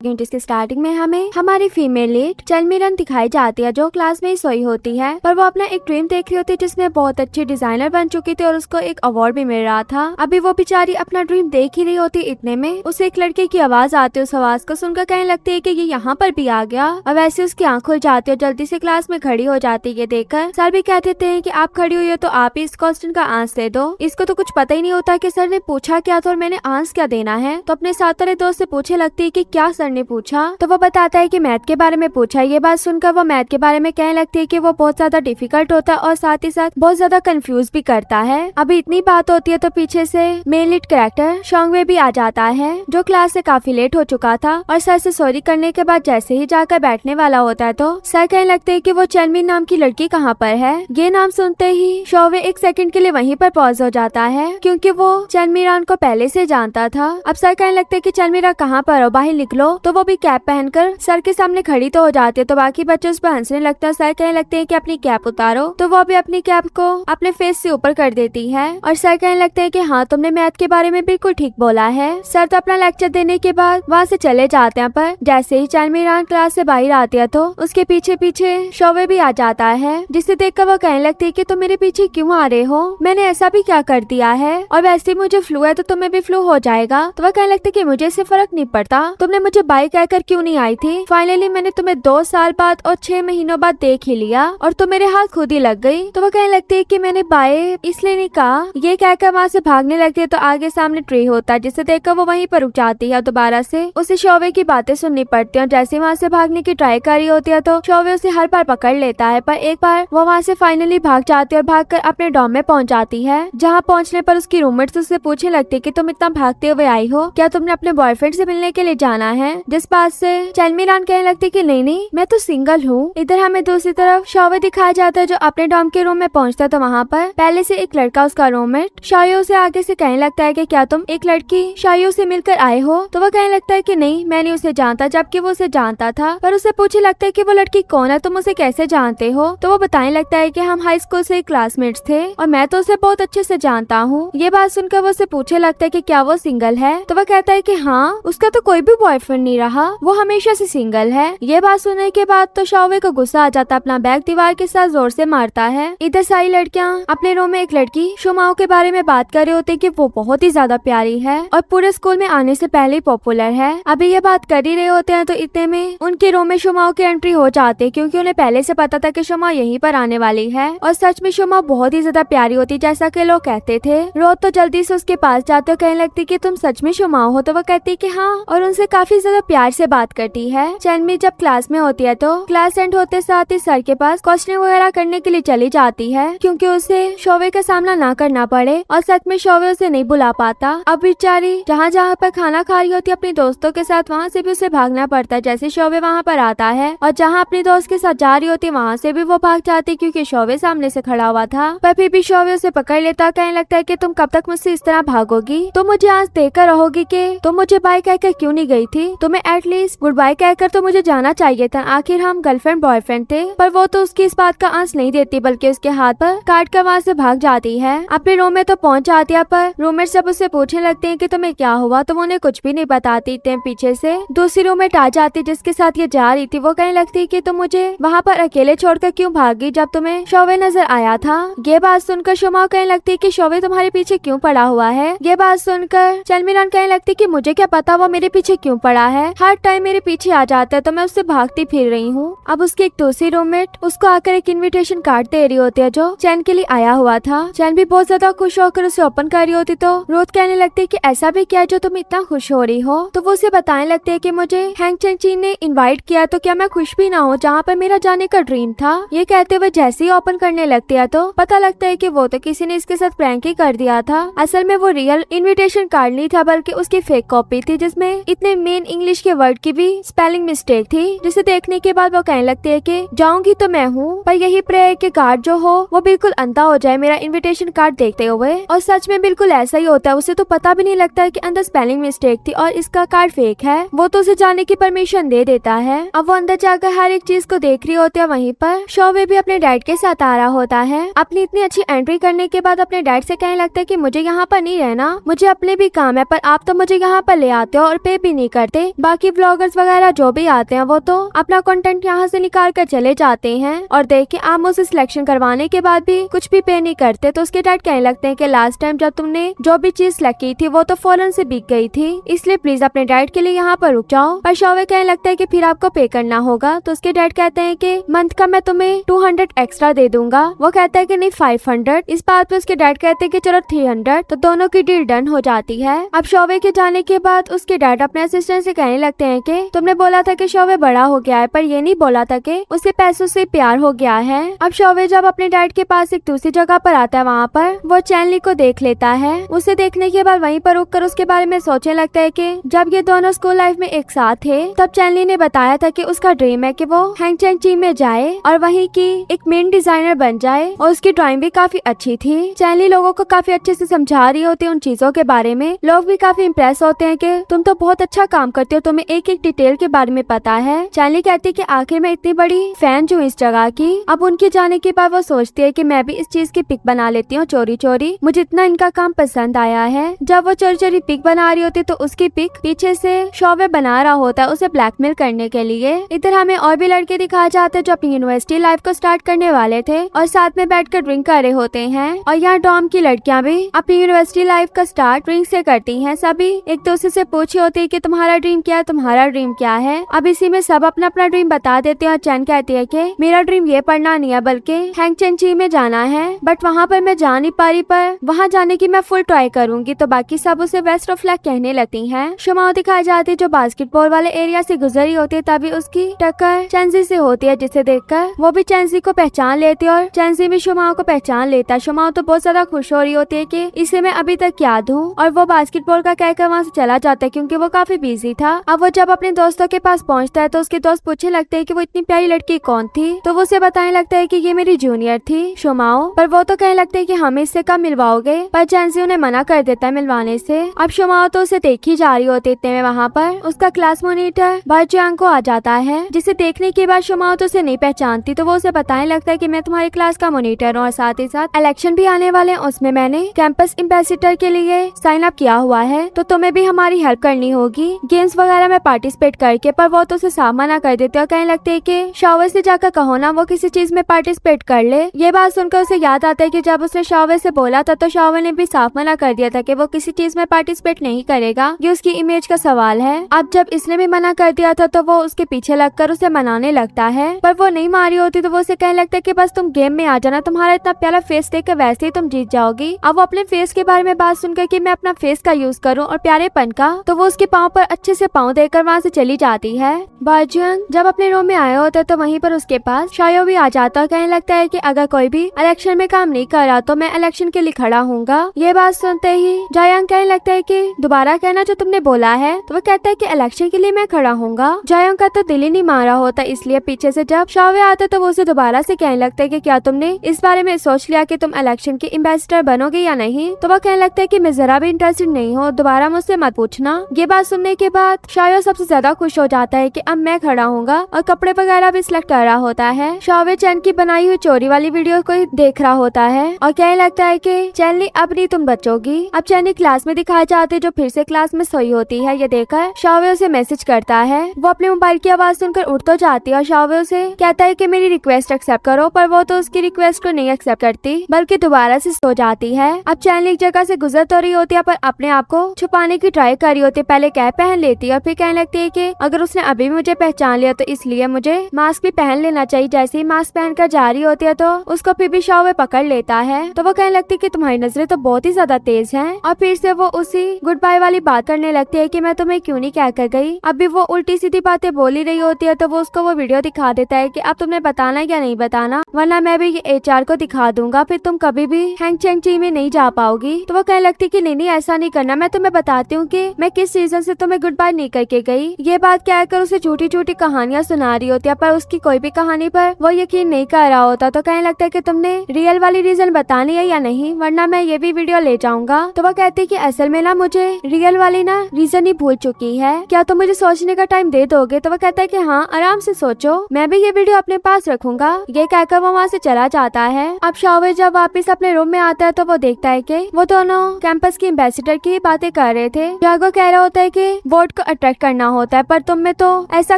चुकी हूँ, जिसकी स्टार्टिंग में हमें हमारी फीमेल लीड चलमीरन दिखाई जाती है जो क्लास में ही सोई होती है, पर वो अपना एक ड्रीम देख रही होती है जिसमें बहुत अच्छी डिजाइनर बन चुकी थी और उसको एक अवार्ड भी मिल रहा था। अभी वो बेचारी अपना ड्रीम देख ही रही होती, इतने में उसे एक लड़के की आवाज आती है। उस आवाज को सुनकर कहने लगती है कि ये यहाँ पर भी आ गया, और वैसे उसकी आंख खुल जाती है और जल्दी से क्लास में खड़ी हो जाती है। देखकर सर भी कह देते हैं कि आप खड़ी हुई हो तो आप ही इस क्वेश्चन का आंसर दे दो। इसको तो कुछ पता ही नहीं होता कि सर ने पूछा क्या था और मैंने आंसर क्या देना है, तो अपने साथ वाले दोस्त से पूछे लगती है कि क्या सर ने पूछा, तो वो बताता है कि मैथ के बारे में पूछा। ये बात सुनकर वो मैथ के बारे में कहने लगती है कि वो बहुत ज्यादा डिफिकल्ट होता है और साथ ही साथ बहुत ज्यादा कंफ्यूज भी करता है। अभी इतनी बात होती है तो पीछे से मेन लीड कैरेक्टर शॉन्गवे भी आ जाता है, जो क्लास से काफी लेट हो चुका था, और सर से सॉरी करने के बाद जैसे ही जाकर बैठने वाला होता है तो सर कहने लगते हैं कि वो चनमी नाम की लड़की कहाँ पर है। ये नाम सुनते ही शॉन्गवे एक सेकंड के लिए वहीं पर पॉज हो जाता है, क्योंकि वो चनमीरान को पहले से जानता था। अब सर कहने लगते हैं कि चनमीरा कहाँ पर हो, बाहर निकलो। तो वो भी कैप पहनकर सर के सामने खड़ी तो हो जाती है, तो बाकी बच्चे उस पर हंसने लगता है। सर कहने लगते हैं कि अपनी कैप उतारो, तो वो भी अपनी कैप को अपने फेस से ऊपर कर देती है, और सर कहने लगते हैं कि हाँ तुमने मैथ के बारे में बिल्कुल ठीक बोला है। सर तो अपना लेक्चर देने के बाद वहाँ से चले जाते हैं, पर जैसे ही चनमीरान क्लास से बाहर आती है तो उसके पीछे पीछे शोवे भी आ जाता है, जिसे देखकर वो कहने लगती है कि तुम मेरे पीछे क्यों आ रहे हो, मैंने ऐसा भी क्या कर दिया है, और वैसे ही मुझे फ्लू है तो तुम्हें भी फ्लू हो जाएगा। तो वह कहने लगती है कि मुझे इससे फर्क नहीं पड़ता, तुमने मुझे बाय कहकर क्यों नहीं आई थी, फाइनली मैंने तुम्हें 2 साल बाद और 6 महीनों बाद देख ही लिया और तुम मेरे हाथ खुद ही लग गई। तो वह कहने लगती है कि मैंने बाय इसलिए नहीं कहा। ये कहकर वहाँ से भागने लगती है तो आगे सामने ट्री होता है, जिसे देखकर वो वहीं पर रुक जाती है। दोबारा से उसे शोवे की बातें सुननी पड़ती है, और जैसे वहाँ से भागने की ट्राई कर रही होती है तो शोवे उसे हर बार पकड़ लेता है, पर एक बार वो वहाँ से फाइनली भाग जाती है और भागकर अपने डॉर्म में पहुँच जाती है। जहाँ पहुँचने पर उसकी रूममेट उससे पूछने लगती है कि तुम इतना भागते हुए आई हो, क्या तुमने अपने बॉयफ्रेंड से मिलने के लिए जाना है। जिस बात से चनमीरान कहने लगती कि नहीं मैं तो सिंगल हूँ। इधर हमें दूसरी तरफ शोवे दिखाया जाता है जो अपने डॉर्म के रूम में पहुँचता है, तो वहाँ पर पहले से एक लड़का उसका रूममेट शायो से आगे से कहने लगता है कि क्या तुम एक लड़की शायो से मिलकर आए हो। तो वो कहने लगता है कि नहीं मैं नहीं उसे जानता, जबकि वो उसे जानता था। पर उसे पूछने लगता है कि वो लड़की कौन है, तुम उसे कैसे जानते हो। तो वो बताने लगता है कि हम हाई स्कूल से क्लासमेट्स थे और मैं तो उसे बहुत अच्छे से जानता हूँ। ये बात सुनकर वो उसे पूछने लगता है कि क्या वो सिंगल है। तो वह कहता है कि हाँ उसका तो कोई भी बॉयफ्रेंड नहीं रहा, वो हमेशा से सिंगल है। ये बात सुनने के बाद तो शोवे को गुस्सा आ जाता, अपना बैग दीवार के साथ जोर से मारता है। इधर सारी लड़कियां अपने रूम में एक लड़की शुमाओ के बारे में बात कर रहे होते कि वो बहुत ही ज्यादा प्यारी है और पूरे स्कूल में आने से पहले पॉपुलर है। अभी ये बात कर ही रहे होते हैं तो इतने में उनके रूम में शुमाओ की एंट्री हो जाती है, क्योंकि उन्हें पहले से पता था कि शुमाओ यहीं पर आने वाली है। और सच में शुमाओ बहुत ही ज्यादा प्यारी होती जैसा कि लोग कहते थे। रोज तो जल्दी से उसके पास जाते और कहने लगती कि तुम सच में शुमाओ हो, तो वो कहती कि हाँ, और उनसे काफी ज्यादा प्यार से बात करती है। चनमी जब क्लास में होती है तो क्लास एंड होते साथ ही सर के पास क्वेश्चन वगैरह करने के लिए चली जाती है, क्योंकि उसे शोवे का सामना ना करना पड़े, और सच में शोवे उसे नहीं बुला पाता। अब बेचारी जहाँ जहाँ पर खाना खा रही होती है अपने दोस्तों के साथ, वहाँ से भी उसे भागना पड़ता है। जैसे शोवे वहाँ पर आता है और जहाँ अपने दोस्त के साथ जा रही होती है वहाँ से भी वो भाग जाती, क्योंकि शोवे सामने से खड़ा हुआ था। पर फिर भी शोवे उसे पकड़ लेता, कहने लगता है कि तुम कब तक मुझसे इस तरह भागोगी, तुम मुझे आज देखकर रहोगी कि तुम मुझे बाय कहकर क्यों नहीं गई थी, तुम्हें एटलीस्ट गुड बाय कहकर तो मुझे जाना चाहिए था, आखिर हम गर्लफ्रेंड बॉयफ्रेंड थे। पर वो तो उसकी इस बात का आंस नहीं देती, बल्कि उसके हाथ पर काट कर वहाँ से भाग जाती है। अपने रूम में तो पहुँच जाती है, पर रूममेट सब उससे पूछने लगते हैं कि तुम्हें क्या हुआ, तो वो उन्हें कुछ भी नहीं बताती। पीछे से दूसरी रूममेट आ जाती जिसके साथ ये जा रही थी। वो कहने लगती कि तुम मुझे वहाँ पर अकेले छोड़कर क्यों भागी जब तुम्हें शोवे नजर आया था। ये बात सुनकर शुमाओ कहने लगती कि शोवे तुम्हारे पीछे क्यों पड़ा हुआ है। ये बात सुनकर चनमीरान कहने लगती कि मुझे क्या पता वो मेरे पीछे क्यों पड़ा है, हर टाइम मेरे पीछे आ जाता है तो मैं उससे भागती फिर रही हूँ। अब उसकी एक दूसरी रूममेट उसको आकर एक इन्विटेशन कार्ड दे रही होती है जो चैन के लिए आया हुआ था। चैन भी बहुत ज्यादा खुश होकर उसे ओपन कर रही होती, तो रोज कहने लगती है कि ऐसा भी क्या है जो तुम इतना खुश हो रही हो। तो वो उसे बताने लगती है कि मुझे हैंग चंग ने इनवाइट किया तो क्या मैं खुश भी ना हो जहाँ पर मेरा जाने का ड्रीम था। ये कहते हुए जैसे ही ओपन करने लगती है तो पता लगता है कि वो तो किसी ने इसके साथ प्रैंक ही कर दिया था। असल में वो रियल इन्विटेशन कार्ड नहीं था बल्कि उसकी फेक कॉपी थी, जिसमें इतने मेन इंग्लिश के वर्ड की भी स्पेलिंग मिस्टेक थी। जिसे देखने के बाद वो कहने लगती है कि जाऊंगी तो मैं हूँ, पर यही प्रेयर के कार्ड जो हो वो बिल्कुल अंधा हो जाए मेरा इन्विटेशन कार्ड देखते हुए। और सच में बिल्कुल ऐसा ही होता है, उसे तो पता भी नहीं लगता है कि अंदर स्पेलिंग मिस्टेक थी और इसका कार्ड फेक है। वो तो उसे जाने की परमिशन दे देता है। अब वो अंदर जाकर हर एक चीज को देख रही होती है। वहीं पर शोवे भी अपने डैड के साथ आ रहा होता है। अपनी इतनी अच्छी एंट्री करने के बाद अपने डैड से कहने लगता है कि मुझे यहाँ पर नहीं रहना, मुझे अपने भी काम है, पर आप तो मुझे यहाँ पर ले आते हो और पे भी नहीं करते, बाकी ब्लॉगर्स वगैरह जो भी आते हैं वो तो अपना कंटेंट यहाँ से निकाल कर चले जाते हैं और देखिए आमो से सिलेक्शन करवाने के बाद भी कुछ भी पे नहीं करते। तो उसके डैड कहने लगते हैं कि लास्ट टाइम जब तुमने जो भी चीज सेलेक्ट की थी वो तो फौरन से बिक गई थी, इसलिए प्लीज अपने डैड के लिए यहाँ पर रुक जाओ। पर शौवे कहने लगता है कि फिर आपको पे करना होगा। तो उसके डैड कहते हैं कि मंथ का मैं तुम्हें 200 एक्स्ट्रा दे दूंगा। वो कहता है कि नहीं 500। इस बात पे उसके डैड कहते हैं कि चलो 300। तो दोनों की डील डन हो जाती है। अब शौवे के जाने के बाद उसके डैड अपने असिस्टेंट से कहने लगते हैं कि तुमने बोला था कि शौवे बड़ा हो गया है, पर ये नहीं बोला था कि उसे पैसों से प्यार हो गया है। अब शौवे जब अपने डैड के पास एक दूसरी जगह पर आता है, वहाँ पर वो चैनली को देख लेता है। उसे देखने के बाद वहीं पर रुककर उसके बारे में सोचने लगता है कि जब ये दोनों स्कूल लाइफ में एक साथ थे तब चैनली ने बताया था कि उसका ड्रीम है कि वो हैंगचेंग ची में जाए और वहीं की एक मेन डिजाइनर बन जाए। और उसकी ड्राइंग भी काफी अच्छी थी। चैनली लोगों को काफी अच्छे से समझा रही होती है उन चीजों के बारे में। लोग भी काफी इम्प्रेस होते हैं कि तुम तो बहुत अच्छा काम करते हो, तुम्हें एक एक डिटेल के बारे में पता है। चैनली कहती है कि आखिर मैं इतनी बड़ी फैन हूँ इस जगह की। अब उनके जाने के बाद वो सोचती है कि मैं भी इस चीज की पिक बना लेती हूँ चोरी चोरी, मुझे इतना इनका काम पसंद आया है। जब वो चोरी चोरी पिक बना रही होती तो उसकी पिक पीछे से शौवे बना रहा होता है उसे ब्लैकमेल करने के लिए। इधर हमें और भी लड़के दिखाए जाते हैं जो अपनी यूनिवर्सिटी लाइफ को स्टार्ट करने वाले थे और साथ में बैठकर ड्रिंक कर रहे होते हैं। और यहाँ डॉम की लड़कियां भी अपनी यूनिवर्सिटी लाइफ का स्टार्ट ड्रिंक से करती हैं। सभी एक दूसरे से पूछी होती है कि तुम्हारा ड्रीम क्या है, तुम्हारा ड्रीम क्या है। अब इसी में सब अपना अपना ड्रीम बता देते हैं और चैन कहती है कि मेरा ड्रीम ये पढ़ना नहीं है बल्कि हैंगचेंग ची में जाना है, बट वहाँ पर मैं जा नहीं पा रही, पर वहाँ जाने की मैं फुल ट्राई करूंगी। तो बाकी सब उसे बेस्ट ऑफ लक कहने लगती हैं। शुमाओ दिखाई जाती है जो बास्केटबॉल वाले एरिया से गुजरी होती है, तभी उसकी टक्कर चैंजी से होती है, जिसे देखकर वो भी चैंजी को पहचान लेती है और चैंजी भी शुमाओ को पहचान लेता है। शुमाओ तो बहुत ज्यादा खुश हो रही होती है कि इसे मैं अभी तक याद हूँ और वो बास्केटबॉल का कहकर वहाँ से चला जाता है क्योंकि वो काफी बिजी था। अब वो जब अपने दोस्तों के पास पहुँचता है तो उसके दोस्त पूछने लगते है कि वो इतनी प्यारी लड़की कौन थी। तो वो उसे बताने लगता है कि ये मेरी जूनियर थी शुमाओ, पर वो तो कहने लगते है कि हमें इससे कब मिलवाओगे, पर चैंजी उन्हें मना कर देता है मिलवाने से। अब शुमाओ तो उसे देखी जा रही होती है, इतने में वहाँ पर उसका क्लास मॉनिटर बाजियांग को आ जाता है, जिसे देखने के बाद शुमाओ तो उसे नहीं पहचानती। तो वो उसे बताने लगता है कि मैं तुम्हारी क्लास का मॉनिटर हूँ और साथ ही साथ इलेक्शन भी आने वाले हैं, उसमें मैंने कैंपस एम्बेसडर के लिए साइन अप किया हुआ है, तो तुम्हें भी हमारी हेल्प करनी होगी गेम्स वगैरह में पार्टिसिपेट करके। पर वो तो उसे साफ मना कर देते और कहने लगते है कि शावर से जाकर कहो ना वो किसी चीज में पार्टिसिपेट कर ले। ये बात सुनकर उसे याद आता है कि जब उसने शावर से बोला था तो शावर ने भी साफ मना कर दिया था कि वो किसी चीज में पार्टिसिपेट नहीं करेगा, ये उसकी इमेज का सवाल है। अब जब इसने भी मना कर दिया था तो वो उसके पीछे लगकर उसे मनाने लगता है, पर वो नहीं मारी होती तो वो उसे कहने लगता है कि बस तुम गेम में आ जाना, तुम्हारा इतना प्यारा फेस देखकर वैसे ही तुम जीत जाओगी। अब वो अपने फेस के बारे में बात सुनकर कि मैं अपना फेस का यूज करूं और प्यारेपन का, तो वो उसके पाँव पर अच्छे से पाँव देकर वहाँ से चली जाती है। बाजुआंग जब अपने रूम में आया होता है तो वहीं पर उसके पास शायो भी आ जाता है। कहने लगता है कि अगर कोई भी इलेक्शन में काम नहीं कर रहा तो मैं इलेक्शन के लिए खड़ा हूँगा। ये बात सुनते ही जायांग कहने लगता है कि दोबारा कहना जो तुमने बोला है। तो वो कहता है कि इलेक्शन के लिए मैं खड़ा हूँगा। जायांग का तो दिल ही नहीं मान रहा होता, इसलिए पीछे से जब शावे आता तो वो उसे दोबारा से कहने लगता है कि क्या तुमने इस बारे में सोच लिया कि तुम इलेक्शन के एम्बेसडर बनोगे या नहीं। तो वो कहने लगता है कि मैं जरा भी इंटरेस्टेड नहीं हूँ, दोबारा मुझसे मत पूछना। ये बात सुनने के बाद शायो सबसे ज्यादा खुश हो जाता है कि अब मैं खड़ा हूँगा और कपड़े वगैरह भी सिलेक्ट कर रहा होता है। शावे चैन की बनाई हुई चोरी वाली वीडियो को देख रहा होता है और कहने लगता है कि चैनली अब नहीं तुम बचोगी। अब चैनली क्लास में दिखाए जाते जो फिर से क्लास में सोई होती है। ये देखकर शावे उसे मैसेज करता है। वो अपने मोबाइल की आवाज सुनकर उठ तो जाती है और शावे उसे कहता है कि मेरी रिक्वेस्ट एक्सेप्ट करो, पर वो तो उसकी रिक्वेस्ट को नहीं एक्सेप्ट करती बल्कि दोबारा से सो जाती है। अब चैनली एक जगह से गुजर तो रही होती है पर अपने आप को छुपाने की ट्राई कर रही होती है। पहले कैप पहन लेती है और फिर कहने लगती है कि अगर उसने अभी मुझे पहचान लिया तो इसलिए मुझे मास्क भी पहन लेना चाहिए। जैसे ही मास्क पहनकर जा रही होती है तो उसको फिर भी शावे पकड़ लेता है। तो वो कहने लगती है कि तुम्हारी नजरें तो बहुत ही ज्यादा तेज हैं और फिर से वो उसी गुड बाय वाली बात करने लगती है कि मैं तुम्हें क्यों नहीं कह कर गई। अभी वो उल्टी सीधी बातें बोल ही रही होती है तो वो उसको वो वीडियो दिखा देता है कि अब तुमने बताना है या नहीं बताना, वरना मैं भी ये HR को दिखा दूंगा, फिर तुम कभी भी हैंगचेंग ची में नहीं जा पाओगी। तो वो कहने लगती कि नहीं ऐसा नहीं करना, मैं तुम्हें बताती हूँ कि मैं किस रीजन से तुम्हें गुड बाय नहीं करके गई। ये बात कहकर उसे झूठी झूठी कहानियां सुना रही होती है पर उसकी कोई भी कहानी पर वो यकीन नहीं कर रहा होता। तो कहने लगता है कि तुमने रियल वाली रीजन बतानी है या नहीं, वरना मैं ये भी वीडियो ले जाऊंगा। तो वो कहती है कि असल में ना मुझे रियल वाली ना रीजन ही भूल चुकी है, क्या तुम मुझे सोचने का टाइम दे दोगे। तो वो कहता है कि हाँ आराम से सोचो, मैं भी ये वीडियो अपने पास रखूंगा। ये कहकर वो वहाँ से चला जाता है। अब शावे जब वापस अपने रूम में आता है तो वो देखता है कि वो दोनों कैंपस की एम्बेसडर की बातें कर रहे थे। जागो कह रहा होता है कि वोट को अट्रैक्ट करना होता है, पर तुम में तो ऐसा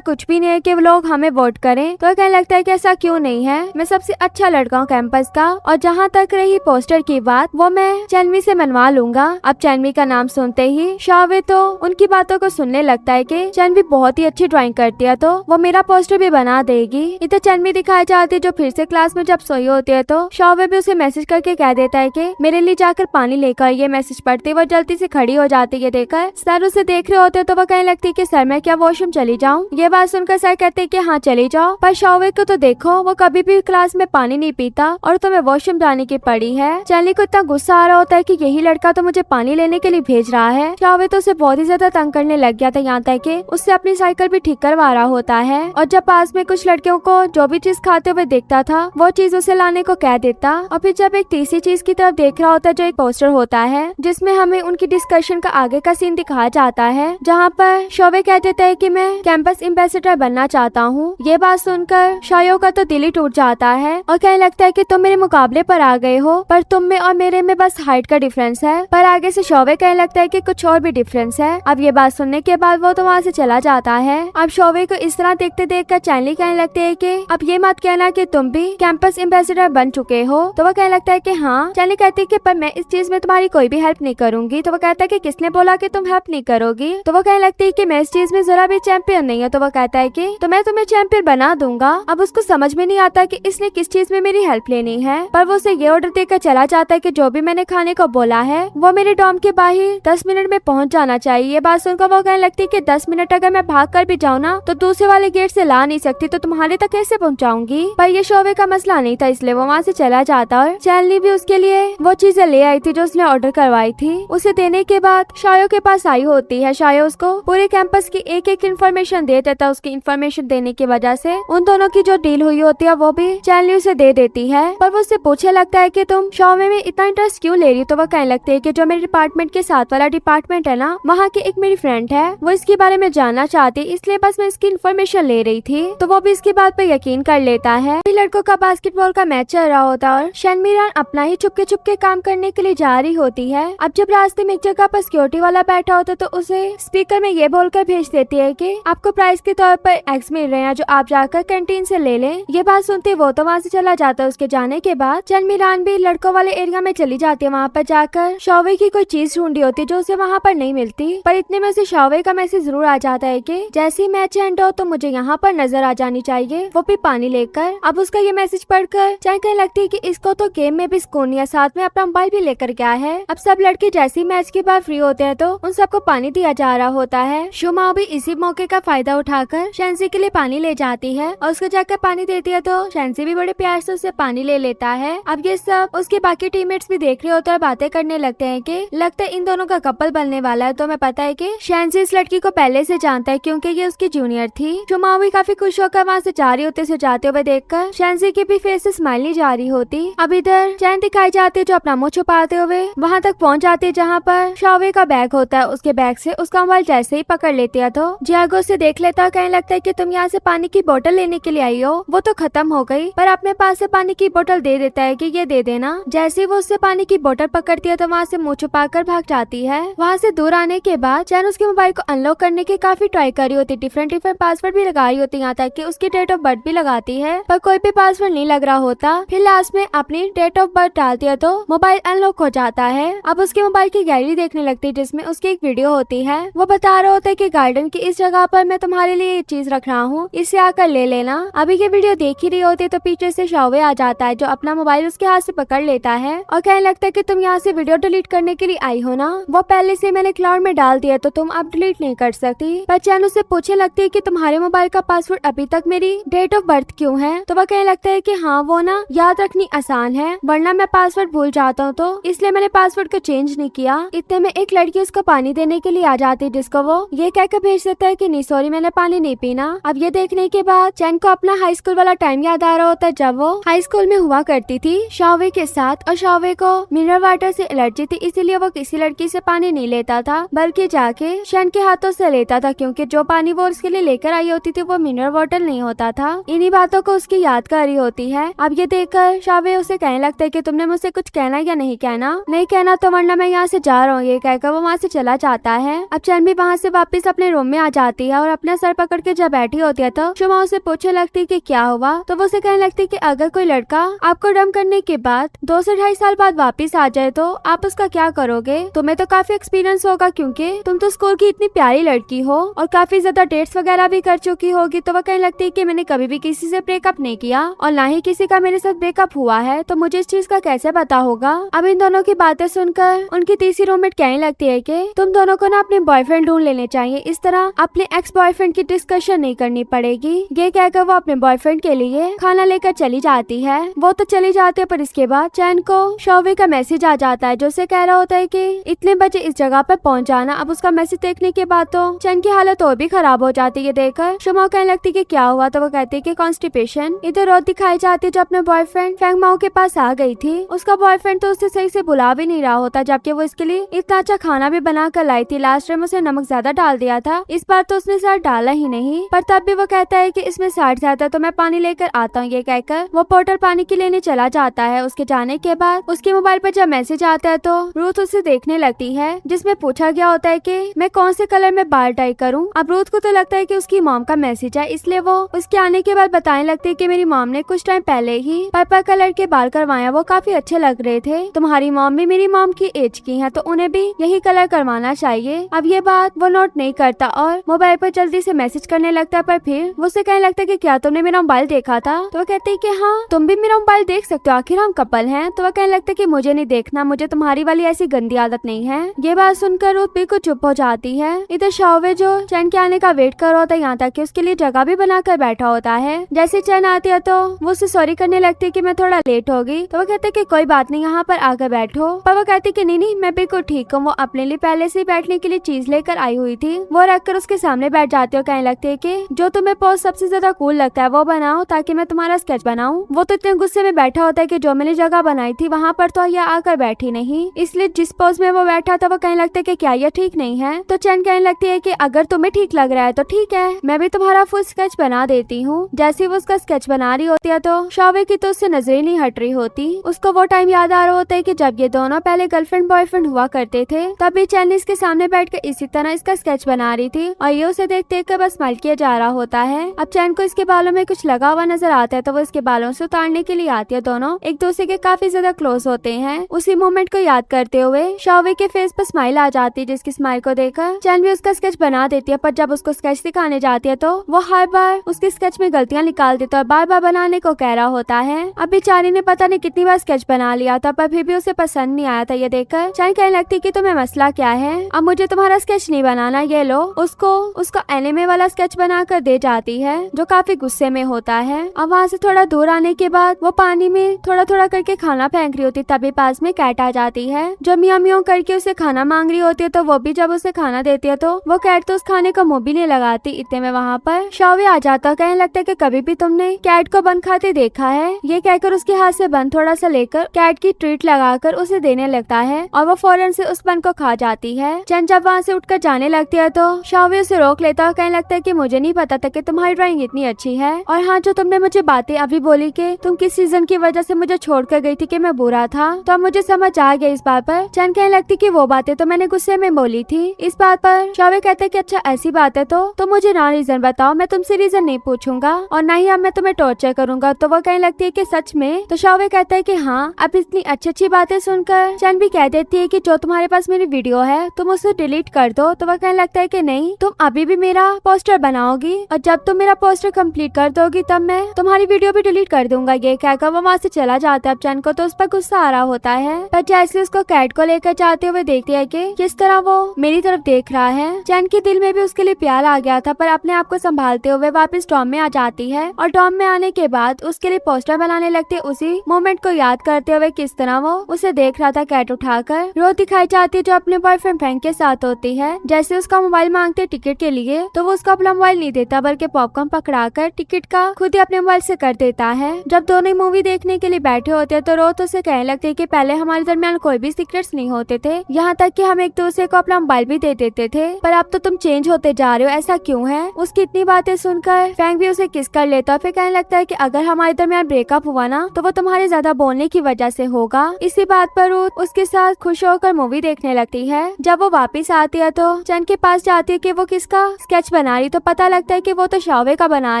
कुछ भी नहीं है कि वो लोग हमें वोट करें। तो कहने लगता है कि ऐसा क्यों नहीं है, मैं सबसे अच्छा लड़का हूँ कैंपस का, और जहाँ तक रही पोस्टर की बात, वो मैं चैनवी से मनवा लूंगा। अब चैनवी का नाम सुनते ही शावे तो उनकी बातों को सुनने लगता है कि चैनवी बहुत ही अच्छी ड्राइंग करती है, तो वो मेरा पोस्टर भी बना देगी। इधर चैनवी दिखाई जाती है जो फिर से क्लास में जब सोई होती है, तो शावे भी उसे मैसेज करके कह देता है कि मेरे लिए जाकर पानी लेकर। ये मैसेज पढ़ते वो जल्दी से खड़ी हो जाती है। देखकर सर उसे देख रहे होते तो वो कहने लगती है कि सर मैं क्या वॉशरूम चली जाऊँ। ये बात सुनकर सर कहते हैं कि हाँ चली जाओ, पर शावे को तो देखो वो कभी भी क्लास में पानी नहीं पीता और तुम्हें वॉशरूम जाने की पड़ी है। चैनवी को इतना गुस्सा आ रहा होता है कि यही लड़का तो मुझे पानी लेने के लिए भेज रहा है। शावे तो उसे बहुत ही ज्यादा तंग करने लग गया था, यहाँ तक कि उससे अपनी साइकिल भी ठीक करवा रहा होता है। और जब पास में कुछ लड़कियों को जो भी चीज खाते हुए देखता था वो चीज उसे लाने को कह देता। और फिर जब एक तीसरी चीज की तरफ देख रहा होता है जो एक पोस्टर होता है जिसमें हमें उनकी डिस्कशन का आगे का सीन दिखाया जाता है, जहाँ पर शोवे कह देता है कि मैं कैंपस एम्बेसडर बनना चाहता हूँ। ये बात सुनकर शायो का तो दिल ही टूट जाता है और कहने लगता है कि तुम मेरे मुकाबले पर आ गए हो, पर तुम में और मेरे में बस हाइट का डिफरेंस है। पर आगे से शोवे कहने लगता है कि कुछ और भी डिफरेंस है। अब ये बात सुनने के बाद वो तो वहाँ से चला जाता है। अब शोवे को इस तरह देखते देखकर चैनली कहने लगती है कि अब ये मत कहना कि तुम भी कैंपस एम्बेसडर बन चुके हो। तो वो कहने लगता है कि हाँ। चैनली कहती है कि पर मैं इस चीज में तुम्हारी कोई भी हेल्प नहीं करूंगी। तो वो कहता है कि किसने बोला कि तुम हेल्प नहीं करोगी। तो वो कहने लगती है कि मैं इस चीज में जरा भी चैंपियन नहीं है। तो वो कहता है कि तो मैं तुम्हें चैंपियन बना दूंगा। अब उसको समझ में नहीं आता कि इसने किस चीज में मेरी हेल्प लेनी है, पर वो उसे ये ऑर्डर देकर चला जाता है कि जो भी मैंने खाने को बोला है वो मेरे डॉम के बाहर 10 मिनट में पहुंच जाना चाहिए। ये बात सुनकर वो कहने लगती है कि 10 मिनट अगर मैं भाग कर भी जाऊँ ना तो दूसरे वाले गेट से ला नहीं सकती, तो तुम्हारे तक कैसे पहुंचाऊंगी। पर ये शोवे का मसला नहीं था, इसलिए वो वहाँ से चला जाता और चैनली भी उसके लिए वो चीजें ले आई थी जो उसने ऑर्डर करवाई थी। उसे देने के बाद शायो के पास आई होती है। शायो उसको पूरे कैंपस की एक एक इन्फॉर्मेशन दे देता। उसकी इन्फॉर्मेशन देने की वजह से उन दोनों की जो डील हुई होती है वो भी चैनली उसे दे देती है। पर वो उससे पूछने लगता है कि तुम शोवे में इतना इंटरेस्ट क्यों ले रही हो। तो वो कहने लगती है कि जो मेरे डिपार्टमेंट के साथ वाला डिपार्टमेंट है ना, वहाँ की एक मेरी फ्रेंड है, वो इसके बारे में जानना चाहती, इसलिए बस मैं इसकी इन्फॉर्मेशन ले रही थी। तो वो भी इसकी बात पे यकीन कर लेता है। लड़कों का बास्केटबॉल का मैच चल रहा होता है और शनमिरान अपना ही चुपके चुपके काम करने के लिए जा रही होती है। अब जब रास्ते में एक जगह पर सिक्योरिटी वाला बैठा होता है तो उसे स्पीकर में ये बोलकर भेज देती है कि आपको प्राइज के तौर पर एग्स मिल रहे हैं जो आप जाकर कैंटीन से ले लें। ये बात सुनते वो तो वहाँ से चला जाता है। उसके जाने के बाद शनमिरान भी लड़कों वाले एरिया में चली जाती है। वहाँ पर जाकर शोवे की कोई चीज ढूंढी होती है जो उसे वहाँ पर नहीं मिलती, पर इतने में उसे शोवे का मैसेज जरूर आ जाता है कि जैसे ही मैच एंड हो तो मुझे यहाँ पर नजर आ जानी चाहिए, वो भी पानी लेकर। अब उसका ये मैसेज पढ़कर चाहे कहने लगती है कि इसको तो गेम में भी सुकून है, साथ में अपना मोबाइल भी लेकर गया है। अब सब लड़के जैसे ही मैच के बाद फ्री होते हैं तो उन सबको पानी दिया जा रहा होता है। शुमाओ भी इसी मौके का फायदा उठाकर शैंसी के लिए पानी ले जाती है और उसको जाकर पानी देती है, तो शैंसी भी बड़े प्यार से उससे पानी ले लेता है। अब ये सब उसके बाकी टीममेट्स भी देख रहे होते हैं और बातें करने लगते हैं कि लगता है इन दोनों का कपल बनने वाला है। तो मैं पता है कि शैंसी इस लड़की को पहले से जानता है क्योंकि ये उसकी जूनियर थी। शुमाओ भी काफी खुश होकर वहाँ से जा रही होती, से जाते हुए देखकर शैंसी की भी फेस से स्माइल नहीं जा रही होती। अब इधर चैन दिखाई जाती है जो अपना मुंह छुपाते हुए वहाँ तक पहुँच जाती है जहाँ पर शोवे का बैग होता है। उसके बैग से उसका मोबाइल जैसे ही पकड़ लेती है तो जियागो से देख लेता है। कहने लगता है कि तुम यहाँ से पानी की बोतल लेने के लिए आई हो, वो तो खत्म हो गई, पर अपने पास से पानी की बोतल दे देता है कि ये दे देना। जैसे ही वो उससे पानी की बोतल पकड़ती है तो वहाँ से मुँह छुपा कर भाग जाती है। वहाँ से दूर आने के बाद चैन उसके मोबाइल को अनलॉक करने की काफी ट्राई करी होती, डिफरेंट पासवर्ड भी लगा रही होती, यहाँ तक कि उसकी डेट ऑफ बर्थ भी लगाती है, पर कोई भी पासवर्ड नहीं लग रहा होता। फिर लास्ट में अपनी डेट ऑफ बर्थ डालती है तो मोबाइल अनलॉक हो जाता है। अब उसके मोबाइल की गैलरी देखने लगती है जिसमें उसकी एक वीडियो होती है। वो बता रहा होता है कि गार्डन की इस जगह पर मैं तुम्हारे लिए ये चीज रख रहा हूँ, इसे आकर ले लेना। अभी ये वीडियो देख ही रही होती है तो पीछे से शोवे आ जाता है जो अपना मोबाइल उसके हाथ से पकड़ लेता है और कहने लगता है कि तुम यहाँ से वीडियो डिलीट करने के लिए आई हो ना, वो पहले से मैंने क्लाउड में डाल दिया तो तुम अब डिलीट नहीं कर सकती। पर चैन उससे पूछने लगती है कि तुम्हारे मोबाइल का पासवर्ड अभी तक मेरी डेट ऑफ बर्थ क्यों है। तो वह कहने लगता है कि हाँ वो ना याद रखनी आसान है, वरना मैं पासवर्ड भूल जाता हूँ, तो इसलिए मैंने पासवर्ड को चेंज नहीं किया। इतने में एक लड़की उसको पानी देने के लिए आ जाती है जिसको वो ये कहकर भेज देता है कि नहीं सॉरी मैंने पानी नहीं पीना। अब ये देखने के बाद चैन को अपना हाई स्कूल वाला टाइम याद आ रहा होता है जब वो हाई स्कूल में हुआ करती थी शोवे के साथ, और शोवे को मिनरल वाटर से एलर्जी थी, इसीलिए वो किसी लड़की से पानी नहीं लेता था बल्कि जाके शन के हाथों से लेता था, क्योंकि जो पानी वो उसके लिए लेकर आई होती थी वो मिनरल वाटर नहीं होता था। इन्हीं बातों को उसकी याद कर रही होती है। अब ये देखकर शोवे उसे कहने लगता है कि तुमने मुझसे कुछ कहना या नहीं कहना, नहीं कहना तो वरना मैं यहाँ से जा रहा हूँ। ये कहकर वो वहाँ से चला जाता है। अब चैन भी वहाँ वहाँ से वापस अपने रूम में आ जाती है और अपना सर पकड़ के जब बैठी होती है तो शुमा उसे पूछने लगती कि क्या हुआ। तो वो उसे कहने लगती कि अगर कोई लड़का आपको डंप करने के बाद 2 से 2.5 साल बाद वापस आ जाए तो आप उसका क्या करोगे। तुम्हें तो काफी एक्सपीरियंस होगा क्योंकि तुम तो स्कूल की इतनी प्यारी लड़की हो और काफी ज्यादा डेट्स वगैरह भी कर चुकी होगी। तो वो कहने लगती है कि मैंने कभी भी किसी से ब्रेकअप नहीं किया और ना ही किसी का मेरे साथ ब्रेकअप हुआ है, तो मुझे इस चीज का कैसे पता होगा। अब इन दोनों की बातें सुनकर उनकी तीसरी रूममेट कहने लगती है कि तुम दोनों को ना अपने बॉयफ्रेंड ढूंढ लेने चाहिए, इस तरह अपने एक्स बॉयफ्रेंड की डिस्कशन नहीं करनी पड़ेगी। ये कहकर वो अपने बॉयफ्रेंड के लिए खाना लेकर चली जाती है। वो तो चली जाती है पर इसके बाद चैन को शौवे का मैसेज आ जाता है जो उसे कह रहा होता है कि इतने बजे इस जगह पर पहुंच जाना। अब उसका मैसेज देखने के बाद तो चैन की हालत और भी खराब हो जाती है देखकर। शुमा कहने लगती कि क्या हुआ, तो वो कहती है कि कॉन्स्टिपेशन। इधर रोज दिखाई जाती है जो अपने बॉयफ्रेंड फैंग माओ के पास आ गई थी। उसका बॉयफ्रेंड तो उसे सही से बुला भी नहीं रहा होता, जबकि वो इसके लिए इतना अच्छा खाना भी बना कर लाई थी। लास्ट टाइम उसे नमक ज्यादा डाल दिया था, इस बार तो उसने साथ डाला ही नहीं, पर तब भी वो कहता है कि इसमें साठ ज्यादा, तो मैं पानी लेकर आता हूँ। ये कहकर वो पोर्टर पानी की लेने चला जाता है। उसके जाने के बाद उसके मोबाइल पर जब मैसेज आता है तो रूथ उसे देखने लगती है जिसमें पूछा गया होता है कि मैं कौन से कलर में बाल डाई करूं। अब रूथ को तो लगता है कि उसकी मॉम का मैसेज है, इसलिए वो उसके आने के बाद बताने लगती है कि मेरी मॉम ने कुछ टाइम पहले ही पर्पल कलर के बाल करवाया, वो काफी अच्छे लग रहे थे। तुम्हारी मॉम भी मेरी मॉम की एज की है तो उन्हें भी यही कलर करवाना चाहिए। अब ये बात वो नोट नहीं करता और मोबाइल पर जल्दी से मैसेज करने लगता है, पर फिर वो उसे कहने लगता है कि क्या तुमने मेरा मोबाइल देखा था। तो वो कहती है कि हाँ तुम भी मेरा मोबाइल देख सकते हो, आखिर हम कपल हैं। तो वो कहने लगता है कि मुझे नहीं देखना, मुझे तुम्हारी वाली ऐसी गंदी आदत नहीं है। ये बात सुनकर रूथ बिल्कुल चुप हो जाती है। इधर शाओवे जो चैन के आने का वेट कर रहा होता है, यहाँ तक कि उसके लिए जगह भी बनाकर बैठा होता है। जैसे चैन आती है तो वो उसे सॉरी करने लगती है कि मैं थोड़ा लेट होगी। तो वो कहते हैं कि कोई बात नहीं, यहाँ पर आकर बैठो। पर वो कहती है कि नहीं मैं बिल्कुल ठीक हूँ। वो अपने लिए पहले से बैठने के लिए चीज लेकर आई हुई थी, वो रखकर उसके सामने बैठ जाती है। कहने लगती है कि जो तुम्हें पोज सबसे ज्यादा कूल लगता है वो बनाओ ताकि मैं तुम्हारा स्केच बनाऊं। वो तो इतने गुस्से में बैठा होता है कि जो मैंने जगह बनाई थी वहाँ पर तो यह आकर बैठी नहीं, इसलिए जिस पोज में वो बैठा था वो कहने लगता है कि क्या यह ठीक नहीं है। तो चैन कहने लगती है कि अगर तुम्हें ठीक लग रहा है तो ठीक है, मैं भी तुम्हारा फुल स्केच बना देती हूँ। जैसे वो उसका स्केच बना रही होती है तो शावे की तो उससे नजरें नहीं हट रही होती। उसको वो टाइम याद आ रहा होता है कि जब ये दोनों पहले गर्लफ्रेंड बॉयफ्रेंड हुआ करते थे, तभी चैन इसके सामने बैठकर इसी तरह इसका स्केच बना रही थी और ये उसे देख देख कर बस स्माइल किया जा रहा होता है। अब चैन को इसके बालों में कुछ लगा हुआ नजर आता है तो वो इसके बालों से उतारने के लिए आती है। दोनों एक दूसरे के काफी ज्यादा क्लोज होते हैं। उसी मोमेंट को याद करते हुए शावे के फेस पर स्माइल आ जाती है, जिसकी स्माइल को देखकर चैन भी उसका स्केच बना देती है। पर जब उसको स्केच दिखाने जाती है तो वो हर बार उसके स्केच में गलतियां निकाल देता है और बार बार बनाने को कह रहा होता है। अब बेचारी ने पता नहीं कितनी बार स्केच बना लिया था पर फिर भी उसे पसंद नहीं आया था। ये देखकर चैन कहने लगती कि तुम्हें मसला क्या है, अब मुझे तुम्हारा स्केच नहीं बनाना, ये लो। उसको एनिमे वाला स्केच बना कर दे जाती है जो काफी गुस्से में होता है। अब वहाँ से थोड़ा दूर आने के बाद वो पानी में थोड़ा थोड़ा करके खाना फेंक रही होती, तभी पास में कैट आ जाती है जो मियां मियां करके उसे खाना मांग रही होती है। तो वो भी जब उसे खाना देती है तो वो कैट तो उस खाने का मुंह भी नहीं लगाती। इतने में वहाँ पर शावे आ जाता, कहने लगता है कि कभी भी तुमने कैट को बन खाते देखा है। ये कहकर उसके हाथ से बन थोड़ा सा लेकर कैट की ट्रीट लगाकर उसे देने लगता है और वो फौरन से उस बन को खा जाती है। चैन जब वहाँ से उठकर जाने लगती है तो शावे उसे रोक लेता है, कहने लगता है कि मुझे नहीं पता था कि तुम्हारी ड्राइंग इतनी अच्छी है, और हाँ जो तुमने मुझे बातें अभी बोली कि तुम किस सीजन की वजह से मुझे छोड़कर गई थी कि मैं बुरा था, तो अब मुझे समझ आ गया इस बात पर। चैन कहने लगती कि वो बातें तो मैंने गुस्से में बोली थी। इस बात पर शावे कहते हैं कि अच्छा ऐसी बात है तो मुझे ना रीजन बताओ, मैं तुमसे रीजन नहीं पूछूंगा और ना ही अब मैं तुम्हें टॉर्चर करूंगा। तो वो कहने लगती है कि सच में? तो शावे कहता है कि हाँ। अब इतनी अच्छी अच्छी बातें सुनकर चैन भी कह देती है कि जो तुम्हारे पास मेरी वीडियो है तुम उसे डिलीट कर दो। तो वह कहने लगता है कि नहीं, तुम अभी भी मेरा पोस्टर बनाओगी और जब तुम मेरा पोस्टर कंप्लीट कर दोगी तब मैं तुम्हारी वीडियो भी डिलीट कर दूंगा। ये कहकर वो वहाँ से चला जाता है। अब चैन को तो उस पर गुस्सा आ रहा होता है, पर जैसे उसको कैट को लेकर जाते हुए देखती है कि किस तरह वो मेरी तरफ देख रहा है। चैन के दिल में भी उसके लिए प्यार आ गया था, पर अपने आप को संभालते हुए वापस डॉम में आ जाती है और डॉम में आने के बाद उसके लिए पोस्टर बनाने लगती है, उसी मोमेंट को याद करते हुए किस तरह वो उसे देख रहा था कैट उठाकर। रोज दिखाई जाती है जो अपने बॉयफ्रेंड फ्रैंक के साथ होती है। जैसे उसका मोबाइल मांगते टिकट के लिए तो वो उसका अपना मोबाइल नहीं देता बल्कि पॉपकॉर्न पकड़ाकर टिकट का खुद ही अपने मोबाइल से कर देता है। जब दोनों मूवी देखने के लिए बैठे होते हैं तो रोज उसे कहने लगते हैं कि पहले हमारे दरमियान कोई भी सीक्रेट्स नहीं होते थे, यहाँ तक कि हम एक दूसरे को अपना मोबाइल भी दे देते थे, पर अब तो तुम चेंज होते जा रहे हो, ऐसा क्यों है? उसकी इतनी बातें सुनकर फ्रैंक भी उसे किस कर लेता है। फिर कहने लगता है कि अगर हमारे दरमियान ब्रेकअप हुआ ना तो वो तुम्हारे ज्यादा बोलने की वजह से होगा। इसी बात पर उसके साथ खुश होकर मूवी देखने लगती है। जब वो वापस आती है तो चैन के पास जाती है कि वो किसका स्केच बना रही, तो पता लगता है कि वो तो शावे का बना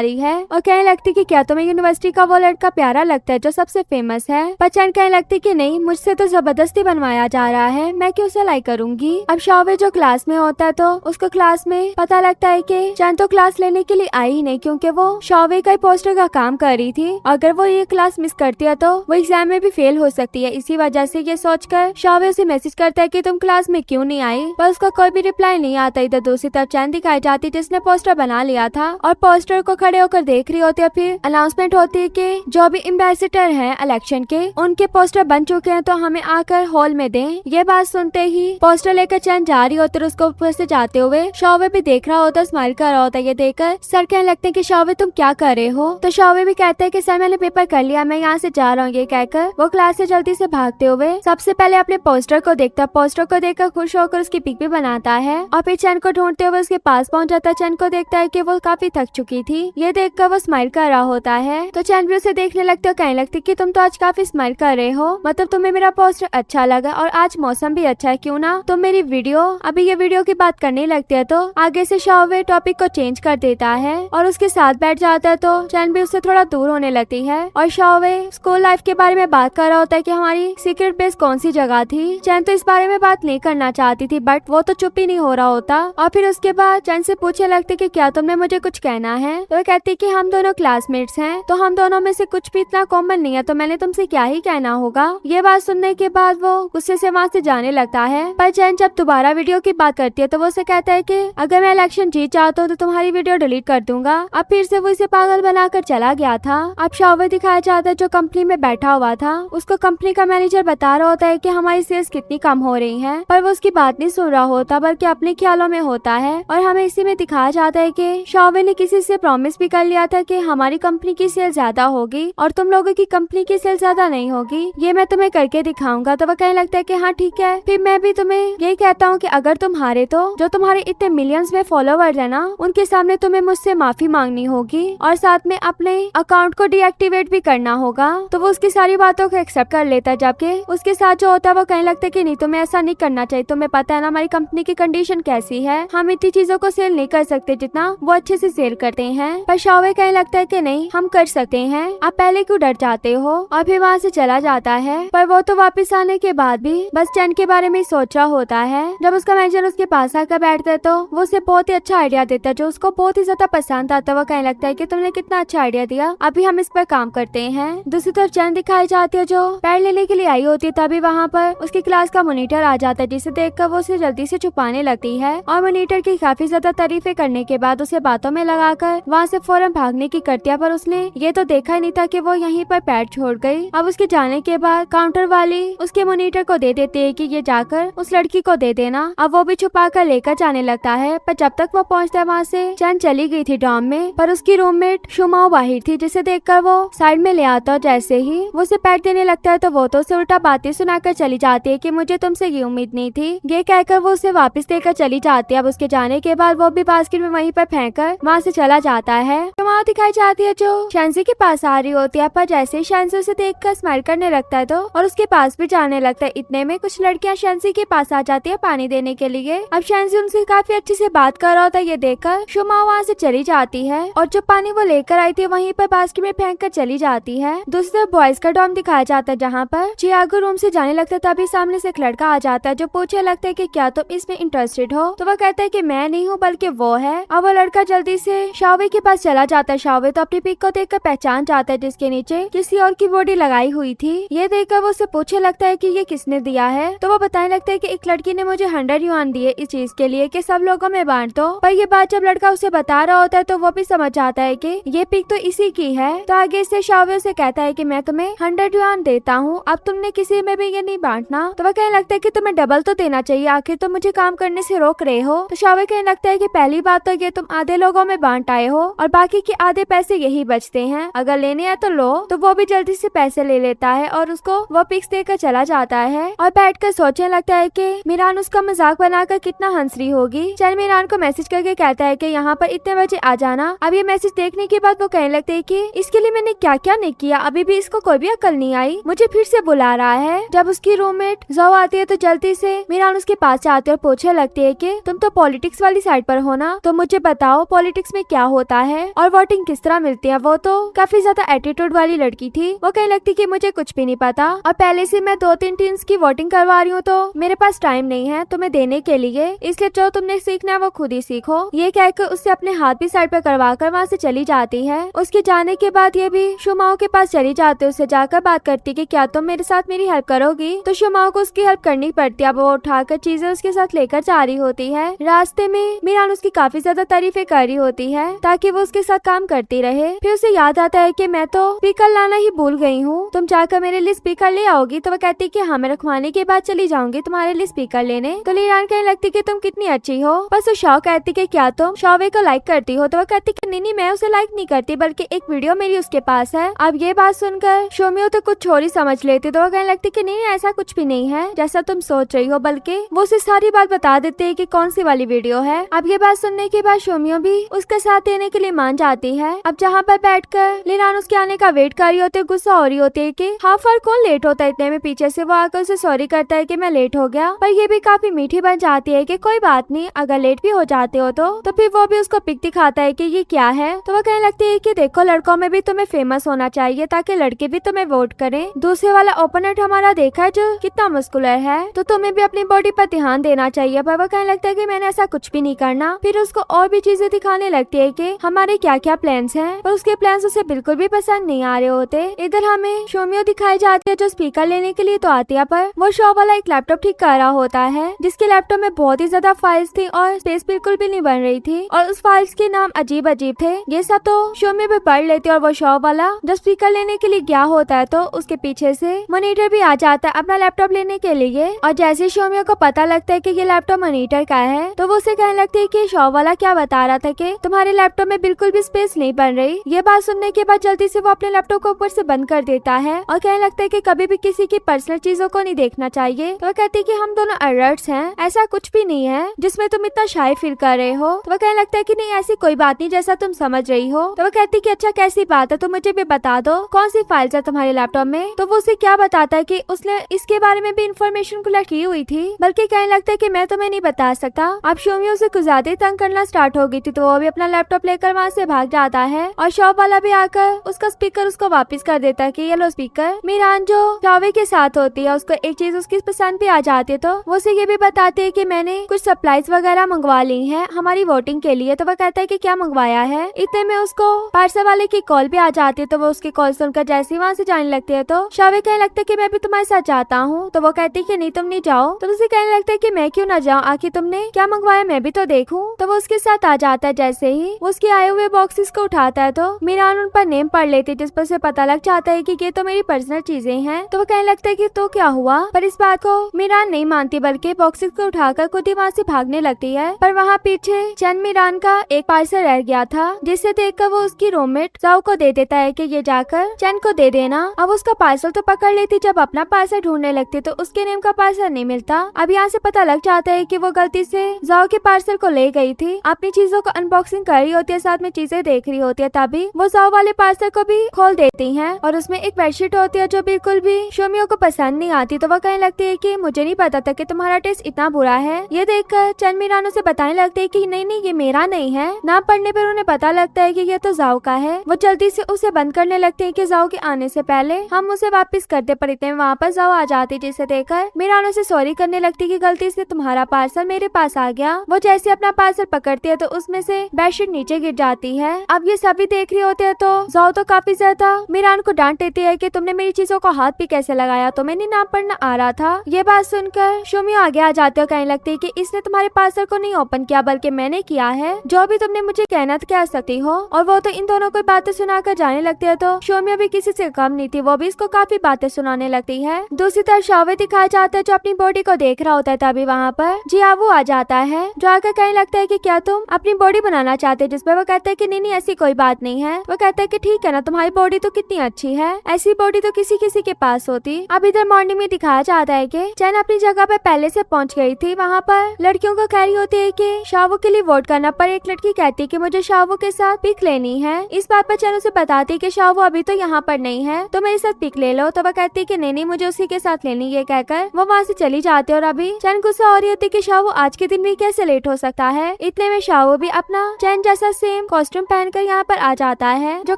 रही है और कहने लगती कि क्या तुम्हें यूनिवर्सिटी का वो लड़का प्यारा लगता है जो सबसे फेमस है। पर चैन कहने लगती कि नहीं, मुझसे तो जबरदस्ती बनवाया जा रहा है, मैं क्यों सिलाई करूंगी। अब शावे जो क्लास में होता है तो उसको क्लास में पता लगता है कि चैन तो क्लास लेने के लिए आई ही नहीं, क्योंकि वो शावे का पोस्टर का काम कर रही थी। अगर वो ये क्लास मिस करती है तो वो एग्जाम में भी फेल हो सकती है। इसी वजह से ये सोचकर शावे उसे मैसेज करता है कि तुम क्लास में क्यों नहीं आई, पर उसका कोई भी रिप्लाई नहीं आता। इधर दूसरी तरफ चैन दिखाई जाती जिसने पोस्टर बना लिया था और पोस्टर को खड़े होकर देख रही होती है। फिर अनाउंसमेंट होती है कि जो भी एम्बेसडर हैं इलेक्शन के, उनके पोस्टर बन चुके हैं तो हमें आकर हॉल में दें। ये बात सुनते ही पोस्टर लेकर चैन जा रही होती है। उसको ऊपर से जाते हुए शावे भी देख रहा होता है, स्माइल कर रहा होता है। ये देखकर सर कहने लगते हैं कि शावे तुम क्या कर रहे हो, तो शावे भी कहते हैं कि सर मैंने पेपर कर लिया, मैं यहाँ से जा रहा हूँ। ये कहकर वो क्लास से जल्दी से भागते हुए सबसे पहले अपने पोस्टर को देखता है। पोस्टर को देखकर खुश होकर उसकी पिक भी बनाता है और फिर चैन को ढूंढते हुए उसके पास पहुंच जाता है। चैन को देखता है कि वो काफी थक चुकी थी। ये देखकर वो स्माइल कर रहा होता है तो चैन भी उसे देखने लगती है, कहने लगती कि तुम तो आज काफी स्माइल कर रहे हो, मतलब तुम्हें मेरा पोस्टर अच्छा लगा और आज मौसम भी अच्छा है, क्यों ना तुम मेरी वीडियो, अभी ये वीडियो की बात करने लगती है। तो आगे से शावे टॉपिक को चेंज कर देता है और उसके साथ बैठ जाता है। तो चैन भी उससे थोड़ा दूर होने लगती है और शावे स्कूल लाइफ के बारे में बात कर रहा होता है कि हमारी सीक्रेट बेस कौन सी जगह थी। चैन तो इस बारे में बात नहीं करना चाहती थी, बट वो तो चुप ही नहीं हो रहा होता। और फिर उसके बाद चैन से पूछने लगती कि क्या तुमने मुझे कुछ कहना है, तो वो कहती कि हम दोनों क्लासमेट्स हैं, तो हम दोनों में से कुछ भी इतना कॉमन नहीं है, तो मैंने तुमसे क्या ही कहना होगा। ये बात सुनने के बाद वो गुस्से से वहाँ से जाने लगता है। पर चैन जब दोबारा वीडियो की बात करती है तो वो उसे कहता है कि अगर मैं इलेक्शन जीत चाहता हूँ तो तुम्हारी वीडियो डिलीट कर दूंगा। अब फिर से वो इसे पागल बनाकर चला गया था। अब शावे दिखाया जाता है जो कंपनी में बैठा हुआ था, उसको कंपनी का मैनेजर बता रहा होता है कि हमारी सेल्स कितनी कम हो रही है, पर वो उसकी बात नहीं सुन रहा होता बल्कि अपने ख्यालों में होता है। और हमें इसी में दिखाया जाता है कि शावे ने किसी से प्रॉमिस भी कर लिया था कि हमारी कंपनी की सेल ज्यादा होगी और तुम लोगों की कंपनी की सेल ज्यादा नहीं होगी, ये मैं तुम्हें करके दिखाऊंगा। तो वो कहने लगता है कि हाँ ठीक है। फिर मैं भी तुम्हें यही कहता हूँ कि अगर तुम हारे तो जो तुम्हारे इतने मिलियंस में फॉलोवर्स है ना, उनके सामने तुम्हें मुझसे माफी मांगनी होगी और साथ में अपने अकाउंट को डीएक्टिवेट भी करना होगा। तो वो उसकी सारी बातों को एक्सेप्ट कर लेता है, जबकि उसके साथ जो होता है वो कहने लगता है कि नहीं, तुम्हें ऐसा नहीं करना चाहिए, तुम्हें पता है ना हमारी कंपनी की कंडीशन कैसी है, हम इतनी चीजों को सेल नहीं कर सकते जितना वो अच्छे से सेल करते हैं। पर शावे कहने लगता है कि नहीं, हम कर सकते हैं, आप पहले क्यों डर जाते हो। और फिर वहाँ से चला जाता है। पर वो तो वापस आने के बाद भी बस चैन के बारे में सोच रहा होता है। जब उसका मैनेजर उसके पास आकर बैठता है तो वो उसे बहुत ही अच्छा आइडिया देता है जो उसको बहुत ही ज्यादा पसंद आता है। वो कहने लगता है कि तुमने कितना अच्छा आइडिया दिया, अभी हम इस पर काम करते हैं। दूसरी तरफ चैन दिखाई जाती है जो पैड लेने के लिए आई होती है। तभी वहाँ पर उसकी क्लास का मॉनिटर आ जाता है, जिसे देखकर वो उसे जल्दी से छुपाने लगती है और मॉनिटर की काफी ज्यादा तारीफें करने के बाद उसे बातों में लगाकर वहाँ से फौरन भागने की करती है। पर उसने ये तो देखा ही नहीं था कि वो यहीं पर पैड छोड़ गई। अब उसके जाने के बाद काउंटर वाली उसके मॉनिटर को दे देते है कि ये जाकर उस लड़की को दे देना। अब वो भी छुपा कर लेकर जाने लगता है। पर जब तक वो पहुँचता है वहाँ से चैन चली गई थी डॉर्म में, पर उसकी रूममेट शुमाओ बाहर थी, जिसे देखकर वो साइड में ले आता है। जैसे ही वो उसे पैड देने लगता है तो वो तो उसे उल्टा बातें सुनाकर चली जाती है कि मुझे तुमसे ये उम्मीद नहीं थी। ये कहकर वो उसे वापस देकर चली जाती है। अब उसके जाने के बाद वो भी बास्केट में वहीं पर फेंक कर वहाँ से चला जाता है। शुमाओ दिखाई जाती है जो शांसी के पास आ रही होती है, पर जैसे ही शांसी उसे देखकर स्माइल करने लगता है तो और उसके पास भी जाने लगता है। इतने में कुछ लड़कियां शांसी के पास आ जाती है पानी देने के लिए। अब शांसी उनसे काफी अच्छे से बात कर रहा होता है। ये देखकर शुमाओ वहाँ से चली जाती है और जो पानी वो लेकर आई थी वहीं पर बास्केट में फेंक कर चली जाती है। दूसरी तरफ बॉयज का डॉर्म दिखाया जाता है जहाँ पर चियागो रूम से जाने लगता है। तभी सामने से एक लड़का आ जाता है जो पूछने लगता है कि क्या तुम इसमें इंटरेस्टेड हो। तो वो कहता है कि मैं नहीं हूँ बल्कि वो है। अब वो लड़का जल्दी से शावे के पास चला जाता है। शावे तो अपनी पिक को देखकर पहचान जाता है जिसके नीचे किसी और की बॉडी लगाई हुई थी। ये देखकर वो उसे पूछने लगता है कि ये किसने दिया है। तो वो बताने लगता है कि एक लड़की ने मुझे 100 युआन दिए इस चीज के लिए कि सब लोगों में बांट दो। पर ये बात जब लड़का उसे बता रहा होता है तो वो भी समझ जाता है कि ये पिक तो इसी की है। तो आगे से शावे उसे कहता है कि मैं तुम्हें 100 युआन देता हूँ, अब तुमने किसी में भी ये नहीं बांटना। तो वह कहने लगता है कि तुम्हें डबल तो देना चाहिए, आखिर तुम मुझे काम करने से रोक रहे हो। तो शावे कहने लगता है कि पहली बात तो ये तुम आधे लोगों में बांट आए हो और बाकी कि आधे पैसे यही बचते हैं, अगर लेने हैं तो लो। तो वो भी जल्दी से पैसे ले लेता है और उसको वो पिक्स देकर चला जाता है और बैठकर सोचने लगता है कि मीरान उसका मजाक बनाकर कितना हंस रही होगी। चैन मीरान को मैसेज करके कहता है कि यहाँ पर इतने बजे आ जाना। अब ये मैसेज देखने के बाद वो कहने लगते है कि इसके लिए मैंने क्या क्या नहीं किया, अभी भी इसको कोई भी अकल नहीं आई, मुझे फिर से बुला रहा है। जब उसकी रूममेट जो आती है तो जल्दी से मीरान उसके पास आती है और पूछने लगती है कि तुम तो पॉलिटिक्स वाली साइड पर हो ना, तो मुझे बताओ पॉलिटिक्स में क्या होता है और वोटिंग किस तरह मिलती है। वो तो काफी ज्यादा एटीट्यूड वाली लड़की थी। वो कहने लगती कि मुझे कुछ भी नहीं पता और पहले से मैं 2-3 टीम्स की वोटिंग करवा रही हूँ, तो मेरे पास टाइम नहीं है तुम्हें देने के लिए, इसलिए जो तुमने सीखना है वो खुद ही सीखो। ये कहकर उससे अपने हाथ भी साइड पर करवा कर वहाँ से चली जाती है। उसके जाने के बाद ये भी शुमाओ के पास चली जाती है, उससे जाकर बात करती कि क्या तुम मेरे साथ मेरी हेल्प करोगी। तो शुमाओ को उसकी हेल्प करनी पड़ती है। अब वो उठाकर चीजें उसके साथ लेकर जा रही होती है। रास्ते में मीरान उसकी काफी ज्यादा तारीफें कर रही होती है ताकि वो उसके साथ काम करती रहे। फिर उसे याद आता है कि मैं तो स्पीकर लाना ही भूल गई हूँ, तुम जाकर मेरे लिए स्पीकर ले आओगी। तो वो कहती है कि हाँ मैं रखवाने के बाद चली जाऊंगी तुम्हारे लिए स्पीकर लेने। तो मीरान कहने लगती कि तुम कितनी अच्छी हो। बस वो शॉ कहती कि क्या तुम शॉवे को लाइक करती हो। तो वो कहती कि नहीं मैं उसे लाइक नहीं करती, बल्कि एक वीडियो मेरी उसके पास है। अब ये बात सुनकर शोमियो तो कुछ और ही समझ लेती। तो वो कहने लगती कि नहीं ऐसा कुछ भी नहीं है जैसा तुम सोच रही हो, बल्कि वो उसे सारी बात बता देते है कि कौन सी वाली वीडियो है। अब ये बात सुनने के बाद शोमियो भी उसका साथ देने के लिए मान जाती है। अब जहाँ पर बैठकर लीरान उसके आने का वेट कर रही होती है, गुस्सा हो रही होती है कि हाफ आवर कौन लेट होता है इतने में। पीछे से वो आकर उसे सॉरी करता है कि मैं लेट हो गया, पर ये भी काफी मीठी बन जाती है कि कोई बात नहीं, अगर लेट भी हो जाते हो तो फिर वो भी उसको पिक दिखाता है कि ये क्या है। तो वो कहने लगती है कि देखो लड़कों में भी तुम्हें फेमस होना चाहिए ताकि लड़के भी तुम्हें वोट करें। दूसरे वाला ओपोनेंट हमारा देखा है जो कितना मस्कुलर है, तो तुम्हें भी अपनी बॉडी पर ध्यान देना चाहिए। पर वो कहने लगता है कि मैंने ऐसा कुछ भी नहीं करना। फिर उसको और भी चीजें दिखाने लगती है कि हमारे क्या क्या प्लान्स हैं, पर उसके प्लान्स उसे बिल्कुल भी पसंद नहीं आ रहे होते। इधर हमें शोमियो दिखाई जाती है जो स्पीकर लेने के लिए तो आती है, पर वो शॉप वाला एक लैपटॉप ठीक कर रहा होता है जिसके लैपटॉप में बहुत ही ज्यादा फाइल्स थी और स्पेस बिल्कुल भी नहीं बन रही थी और उस फाइल्स के नाम अजीब अजीब थे। ये सब तो शोमियो भी पढ़ लेती है और वो शॉप वाला जब स्पीकर लेने के लिए गया होता है तो उसके पीछे से मॉनिटर भी आ जाता है अपना लैपटॉप लेने के लिए। और जैसे शोमियो को पता लगता है कि ये लैपटॉप मॉनिटर का है तो वो उसे कहने लगती है कि शॉप वाला क्या बता रहा था कि तुम्हारे लैपटॉप में बिल्कुल भी स्पेस नहीं बन रही। ये बात सुनने के बाद जल्दी से वो अपने लैपटॉप को ऊपर से बंद कर देता है और कहने लगता है कि कभी भी किसी की पर्सनल चीजों को नहीं देखना चाहिए। तो वो कहती है कि हम दोनों एडल्ट्स हैं, ऐसा कुछ भी नहीं है जिसमें तुम इतना शाय फील कर रहे हो। तो वो कहने लगता है कि नहीं ऐसी कोई बात नहीं जैसा तुम समझ रही हो। तो वो कहती है कि अच्छा कैसी बात है, तो मुझे भी बता दो कौन सी फाइल्स है तुम्हारे लैपटॉप में। तो वो उसे क्या बताता है कि उसने इसके बारे में भी इंफॉर्मेशन कलेक्ट की हुई थी, बल्कि कहने लगता है कि मैं तुम्हें नहीं बता सकता। अब शोमियो से कुछ ज्यादा तंग करना स्टार्ट हो गई थी तो वो भी अपना लैपटॉप लेकर वहाँ से भाग जाता है और शॉप वाला भी आकर उसका स्पीकर उसको वापस कर देता है कि ये लो स्पीकर। मीरान जो शावे के साथ होती है उसको एक चीज उसकी पसंद भी आ जाती है तो वो उसे ये भी बताती है कि मैंने कुछ सप्लाईज वगैरह मंगवा ली है हमारी वोटिंग के लिए। तो वो कहता है कि क्या मंगवाया है। इतने में उसको पार्सल वाले की कॉल भी आ जाती है तो वो उसकी कॉल सुनकर जैसे ही वहाँ से जाने लगती है तो शावे कहने लगता है कि मैं भी तुम्हारे साथ जाता हूँ। तो वो कहती है कि नहीं तुम नहीं जाओ। तो उसे कहने लगता है कि मैं क्यों ना जाऊँ, आखिर तुमने क्या मंगवाया मैं भी तो देखूं। तो वो उसके साथ आ जाता है। जैसे ही वो उसके आए हुए बॉक्सेस को उठाता है तो मीरान उन पर नेम पढ़ लेती है जिस पर उसे पता लग जाता है कि ये तो मेरी पर्सनल चीजें हैं। तो वो कहने लगता है कि तो क्या हुआ, पर इस बात को मीरान नहीं मानती बल्कि बॉक्सेस को उठाकर खुद ही वहाँ से भागने लगती है। पर वहाँ पीछे चैन मीरान का एक पार्सल रह गया था जिसे देखकर वो उसकी रूममेट जाओ को दे देता है कि ये जाकर चैन को दे देना। अब उसका पार्सल तो पकड़ लेती, जब अपना पार्सल ढूंढने लगती तो उसके नेम का पार्सल नहीं मिलता। अब यहाँ से पता लग जाता है कि वो गलती से जाओ के पार्सल को ले गई थी। अपनी चीजों को अनबॉक्सिंग कर रही होती है, साथ में चीजें देख रही होती है, तभी वो जाओ वाले पार्सल को भी खोल देती है और उसमें एक बेडशीट होती है जो बिल्कुल भी शोमियो को पसंद नहीं आती। तो वो कहने लगती है कि मुझे नहीं पता था कि तुम्हारा टेस्ट इतना बुरा है। ये देखकर चैन मीरान उसे बताने लगती है कि नहीं नहीं ये मेरा नहीं है। नाम पढ़ने पर उन्हें पता लगता है कि ये तो जाओ का है। वो जल्दी से उसे बंद करने लगते हैं कि जाओ के आने से पहले हम उसे वापस करते, पर इतने में वहाँ पर जाओ आ जाती जिसे देखकर मीरान उसे सॉरी करने लगती कि गलती से तुम्हारा पार्सल मेरे पास आ गया। वो जैसे अपना पार्सल पकड़ती है तो उसमें से बेडशीट नीचे गिर जाती है। अब ये सभी देख रहे होते हैं तो जाओ तो काफी ज्यादा मीरान को डांट देती है कि तुमने मेरी चीजों को हाथ भी कैसे लगाया, तुम्हें नहीं नाम पढ़ना आ रहा था। ये बात सुनकर शोमियो आगे आ जाते हो, कहने लगती है कि इसने तुम्हारे पार्सल को नहीं ओपन किया बल्कि मैंने किया है, जो भी तुमने मुझे कहना तो कह सकती हो। और वो तो इन दोनों को बातें सुनाकर जाने लगती है तो शोमियो भी किसी से कम नहीं थी, वो भी इसको काफी बातें सुनाने लगती है। दूसरी तरफ शावे दिखाया जाता है जो अपनी बॉडी को देख रहा होता है, तभी वहाँ पर जियावू आ जाता है जो आकर कहने लगता है कि क्या तुम अपनी बॉडी बनाना चाहते हो, जिस पर वो कहता है कि नहीं नहीं ऐसी कोई बात नहीं है। वो कहता है कि ठीक है ना, तुम्हारी बॉडी तो कितनी अच्छी है, ऐसी बॉडी तो किसी किसी के पास होती। अब इधर मॉर्निंग में दिखाया जाता है कि चैन अपनी जगह पे पहले से पहुंच गई थी। वहाँ पर लड़कियों को कह रही होती है कि शावो के लिए वोट करना, पर एक लड़की कहती है कि मुझे शावो के साथ पिक लेनी है। इस बात पर चैन उसे बताती है कि शावो अभी तो यहाँ पर नहीं है, तो मेरे साथ पिक ले लो। तो वह कहती है कि नहीं नहीं मुझे उसी के साथ लेनी। ये कहकर वो वहाँ से चली जाती है। और अभी चैन गुस्सा हो रही होती है कि शावो आज के दिन भी कैसे लेट हो सकता है। इतने में शावो भी अपना चैन जैसा सेम कॉस्ट्यूम पहनकर यहाँ पर आ जाता है, जो